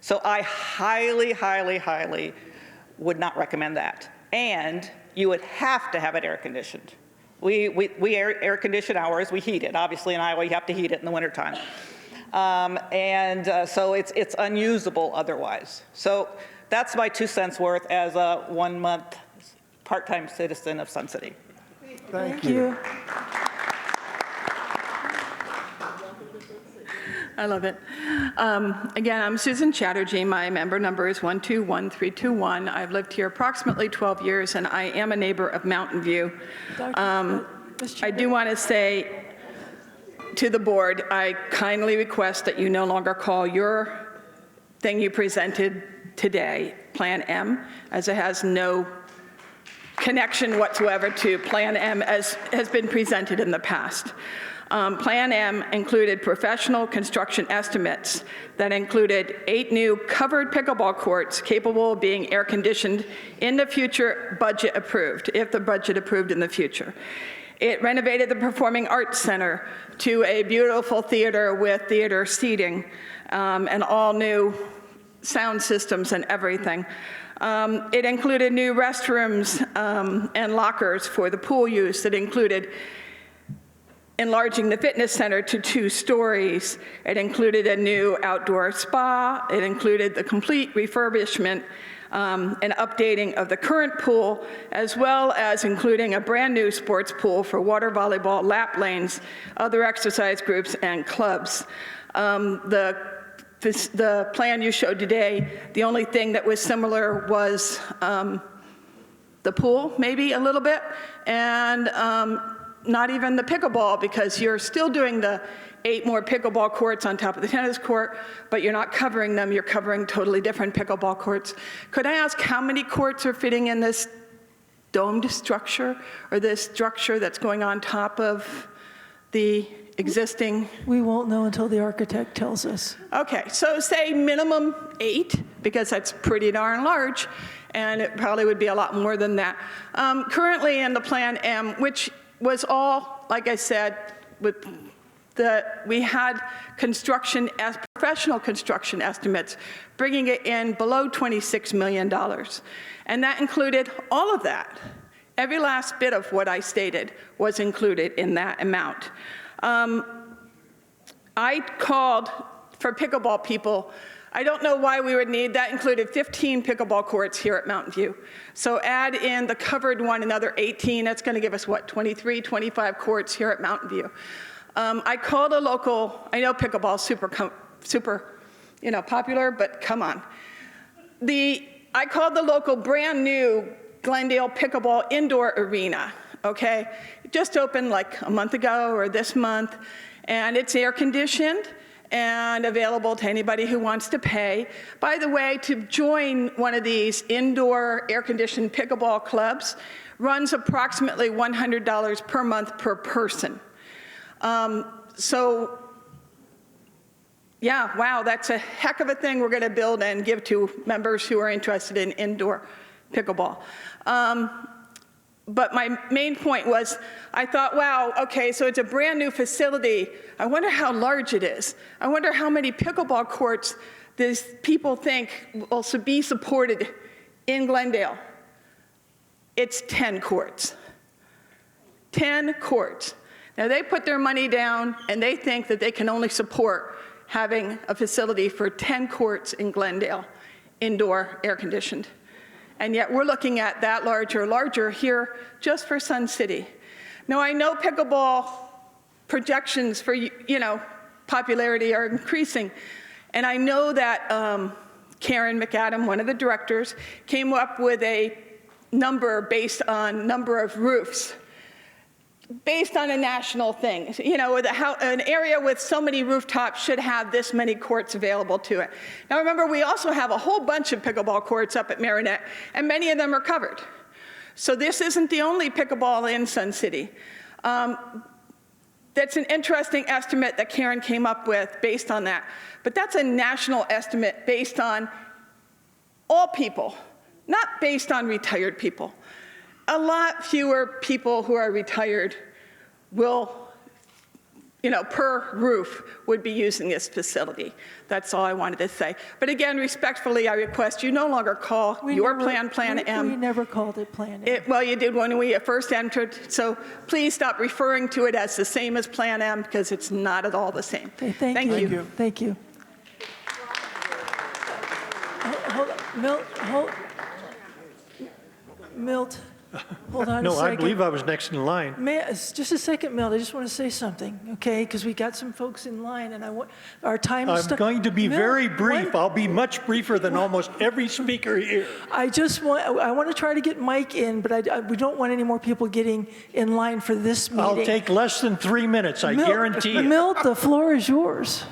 So I highly, highly, highly would not recommend that. And you would have to have it air conditioned. We air condition ours, we heat it. Obviously in Iowa you have to heat it in the wintertime. So it's unusable otherwise. So that's my 2 cents worth as a 1 month part-time citizen of Sun City. Thank you. I love it. Again, I'm Susan Chatterjee. My member number is 121321. I've lived here approximately 12 years, and I am a neighbor of Mountain View. I do want to say to the board, I kindly request that you no longer call your thing you presented today Plan M, as it has no connection whatsoever to Plan M as has been presented in the past. Plan M included professional construction estimates that included 8 new covered pickleball courts capable of being air-conditioned in the future budget approved, if the budget approved in the future. It renovated the Performing Arts Center to a beautiful theater with theater seating and all new sound systems and everything. It included new restrooms and lockers for the pool use. It included enlarging the fitness center to 2 stories. It included a new outdoor spa. It included the complete refurbishment and updating of the current pool, as well as including a brand-new sports pool for water volleyball, lap lanes, other exercise groups, and clubs. The plan you showed today, the only thing that was similar was the pool, maybe a little bit, and not even the pickleball, because you're still doing the 8 more pickleball courts on top of the tennis court, but you're not covering them, you're covering totally different pickleball courts. Could I ask how many courts are fitting in this domed structure, or this structure that's going on top of the existing? We won't know until the architect tells us. Okay, so say minimum 8, because that's pretty darn large, and it probably would be a lot more than that. Currently in the Plan M, which was all, like I said, we had construction, as professional construction estimates, bringing it in below $26 million. And that included all of that. Every last bit of what I stated was included in that amount. I called for pickleball people. I don't know why we would need, that included 15 pickleball courts here at Mountain View. So add in the covered one, another 18, that's gonna give us what, 23, 25 courts here at Mountain View. I called a local, I know pickleball's super, popular, but come on. I called the local brand new Glendale Pickleball Indoor Arena, okay? It just opened like a month ago or this month, and it's air conditioned and available to anybody who wants to pay. By the way, to join one of these indoor air-conditioned pickleball clubs runs approximately $100 per month per person. So, yeah, wow, that's a heck of a thing we're gonna build and give to members who are interested in indoor pickleball. But my main point was, I thought, wow, okay, so it's a brand new facility. I wonder how large it is. I wonder how many pickleball courts these people think will be supported in Glendale. It's 10 courts. 10 courts. Now they put their money down and they think that they can only support having a facility for 10 courts in Glendale, indoor, air conditioned. And yet we're looking at that larger here just for Sun City. Now I know pickleball projections for, popularity are increasing. And I know that Karen McAdam, one of the directors, came up with a number based on number of roofs, based on a national thing. An area with so many rooftops should have this many courts available to it. Now remember, we also have a whole bunch of pickleball courts up at Marinette, and many of them are covered. So this isn't the only pickleball in Sun City. That's an interesting estimate that Karen came up with based on that. But that's a national estimate based on all people, not based on retired people. A lot fewer people who are retired will, per roof would be using this facility. That's all I wanted to say. But again, respectfully, I request you no longer call your Plan M. We never called it Plan M. Well, you did when we first entered, so please stop referring to it as the same as Plan M, because it's not at all the same. Okay, thank you. Thank you. Milt, hold on a second. No, I believe I was next in line. Just a second, Milt. I just want to say something, okay? Because we got some folks in line, and our time is I'm going to be very brief. I'll be much briefer than almost every speaker here. I want to try to get Mike in, but we don't want any more people getting in line for this meeting. I'll take less than 3 minutes, I guarantee you. Milt, the floor is yours.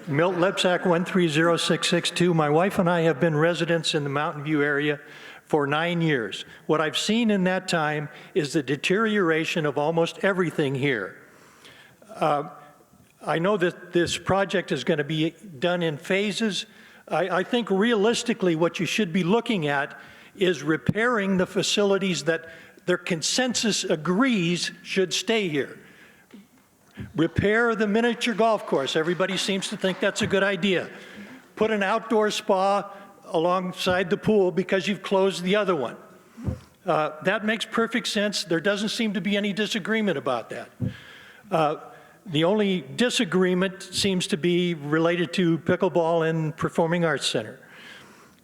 Milt Lepsack, 130662. My wife and I have been residents in the Mountain View area for 9 years. What I've seen in that time is the deterioration of almost everything here. I know that this project is going to be done in phases. I think realistically what you should be looking at is repairing the facilities that their consensus agrees should stay here. Repair the miniature golf course. Everybody seems to think that's a good idea. Put an outdoor spa alongside the pool because you've closed the other one. That makes perfect sense. There doesn't seem to be any disagreement about that. The only disagreement seems to be related to pickleball and Performing Arts Center.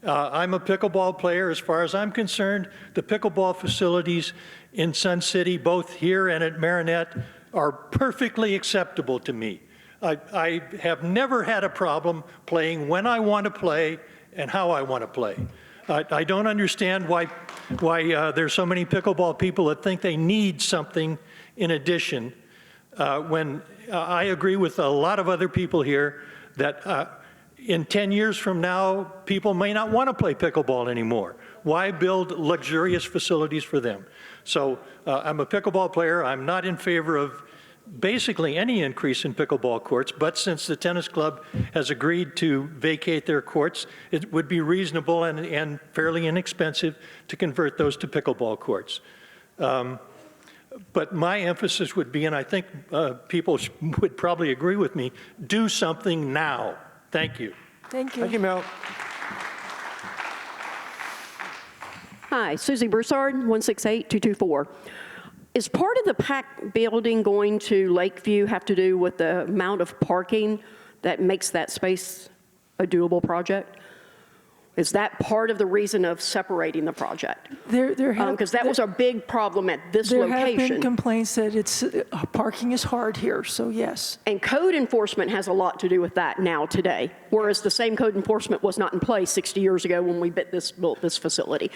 I'm a pickleball player. As far as I'm concerned, the pickleball facilities in Sun City, both here and at Marinette, are perfectly acceptable to me. I have never had a problem playing when I want to play and how I want to play. I don't understand why there's so many pickleball people that think they need something in addition, when I agree with a lot of other people here that in 10 years from now, people may not want to play pickleball anymore. Why build luxurious facilities for them? So I'm a pickleball player. I'm not in favor of basically any increase in pickleball courts, but since the tennis club has agreed to vacate their courts, it would be reasonable and fairly inexpensive to convert those to pickleball courts. But my emphasis would be, and I think people would probably agree with me, do something now. Thank you. Thank you. Thank you, Mel. Hi, Susie Broussard, 168224. Is part of the PAC building going to Lakeview have to do with the amount of parking that makes that space a doable project? Is that part of the reason of separating the project? Because that was a big problem at this location. There have been complaints that parking is hard here, so yes. And code enforcement has a lot to do with that now today, whereas the same code enforcement was not in place 60 years ago when we built this facility.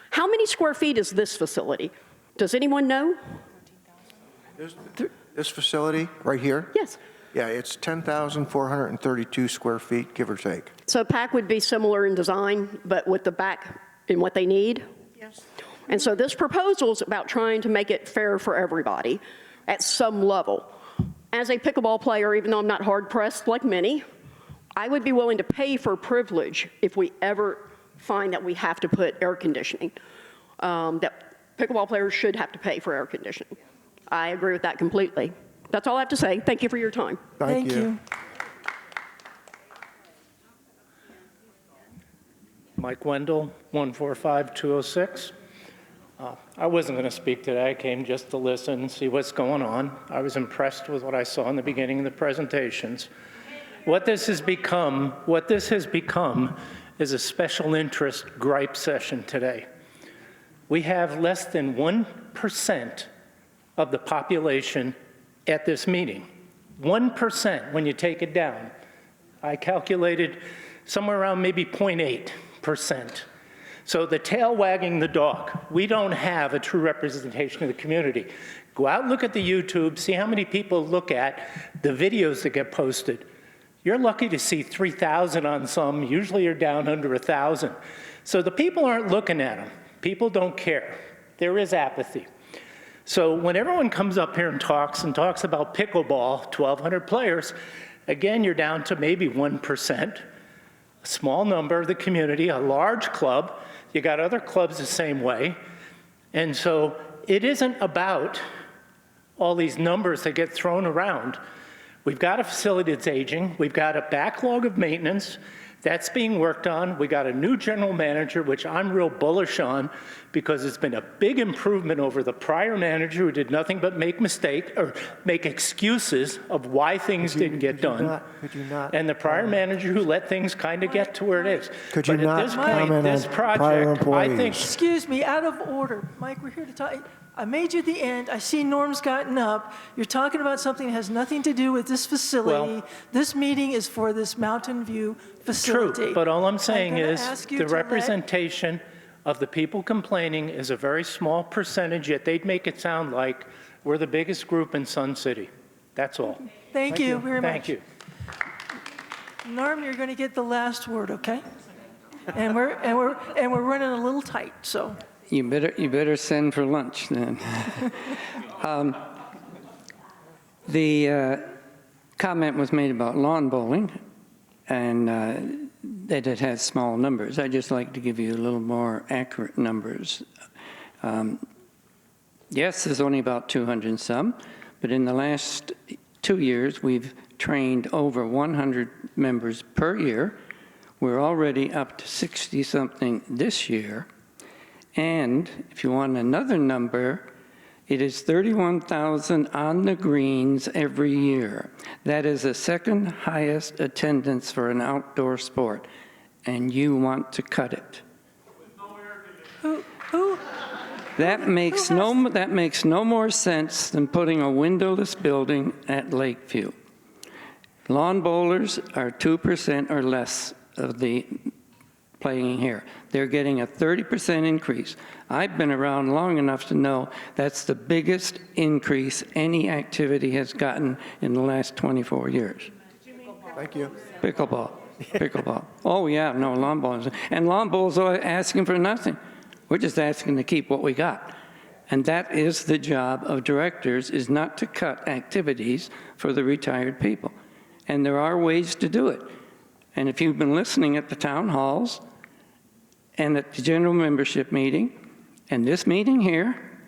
How many square feet is this facility? Does anyone know? This facility right here? Yes. Yeah, it's 10,432 square feet, give or take. So PAC would be similar in design, but with the back in what they need? Yes. And so this proposal is about trying to make it fair for everybody at some level. As a pickleball player, even though I'm not hard-pressed like many, I would be willing to pay for privilege if we ever find that we have to put air conditioning, that pickleball players should have to pay for air conditioning. I agree with that completely. That's all I have to say. Thank you for your time. Thank you. Mike Wendell, 145206. I wasn't going to speak today. I came just to listen and see what's going on. I was impressed with what I saw in the beginning of the presentations. What this has become is a special interest gripe session today. We have less than 1% of the population at this meeting. 1% when you take it down. I calculated somewhere around maybe 0.8%. So the tail wagging the dog. We don't have a true representation of the community. Go out and look at the YouTube, see how many people look at the videos that get posted. You're lucky to see 3,000 on some. Usually you're down under 1,000. So the people aren't looking at them. People don't care. There is apathy. So when everyone comes up here and talks about pickleball, 1,200 players, again, you're down to maybe 1%, a small number of the community, a large club. You got other clubs the same way. And so it isn't about all these numbers that get thrown around. We've got a facility that's aging. We've got a backlog of maintenance. That's being worked on. We got a new general manager, which I'm real bullish on because it's been a big improvement over the prior manager who did nothing but make excuses of why things didn't get done. And the prior manager who let things kind of get to where it is. Could you not comment on prior employees? I think, excuse me, out of order. Mike, we're here to talk. I made you at the end. I see Norm's gotten up. You're talking about something that has nothing to do with this facility. Well, this meeting is for this Mountain View facility. True, but all I'm saying is the representation of the people complaining is a very small percentage, yet they'd make it sound like we're the biggest group in Sun City. That's all. Thank you very much. Thank you. Norm, you're going to get the last word, okay? And we're running a little tight, so. You better send for lunch then. The comment was made about lawn bowling and that it has small numbers. I'd just like to give you a little more accurate numbers. Yes, there's only about 200 and some, but in the last 2 years, we've trained over 100 members per year. We're already up to 60-something this year. And if you want another number, It is 31,000 on the greens every year. That is the second highest attendance for an outdoor sport, and you want to cut it. Who? That makes no more sense than putting a windowless building at Lakeview. Lawn bowlers are 2% or less of the playing here. They're getting a 30% increase. I've been around long enough to know that's the biggest increase any activity has gotten in the last 24 years. Thank you. Pickleball. Pickleball. Oh, yeah, no, lawn bowls. And lawn bowls are asking for nothing. We're just asking to keep what we got. And that is the job of directors, is not to cut activities for the retired people. And there are ways to do it. And if you've been listening at the town halls and at the general membership meeting and this meeting here,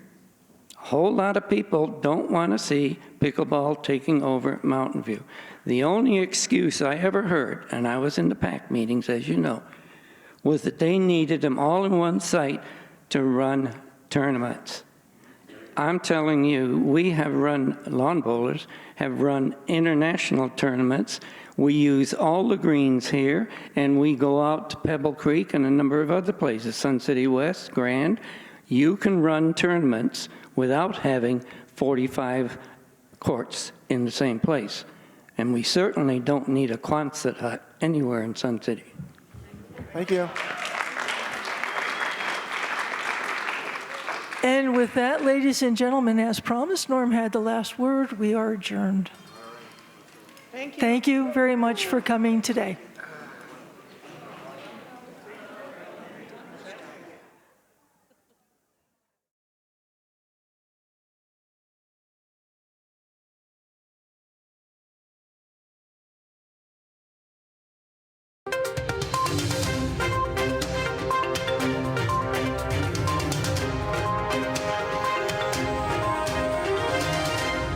a whole lot of people don't want to see pickleball taking over Mountain View. The only excuse I ever heard, and I was in the PAC meetings, as you know, was that they needed them all in one site to run tournaments. I'm telling you, we have run, lawn bowlers have run international tournaments. We use all the greens here, and we go out to Pebble Creek and a number of other places, Sun City West, Grand. You can run tournaments without having 45 courts in the same place. And we certainly don't need a Quonset hut anywhere in Sun City. Thank you. And with that, ladies and gentlemen, as promised, Norm had the last word. We are adjourned. Thank you. Thank you very much for coming today.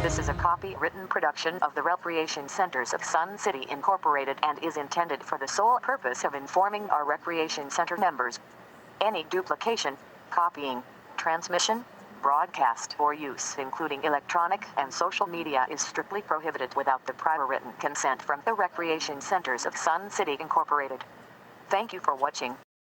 This is a copy-written production of the Recreation Centers of Sun City Incorporated and is intended for the sole purpose of informing our Recreation Center members. Any duplication, copying, transmission, broadcast, or use, including electronic and social media, is strictly prohibited without the prior written consent from the Recreation Centers of Sun City Incorporated. Thank you for watching.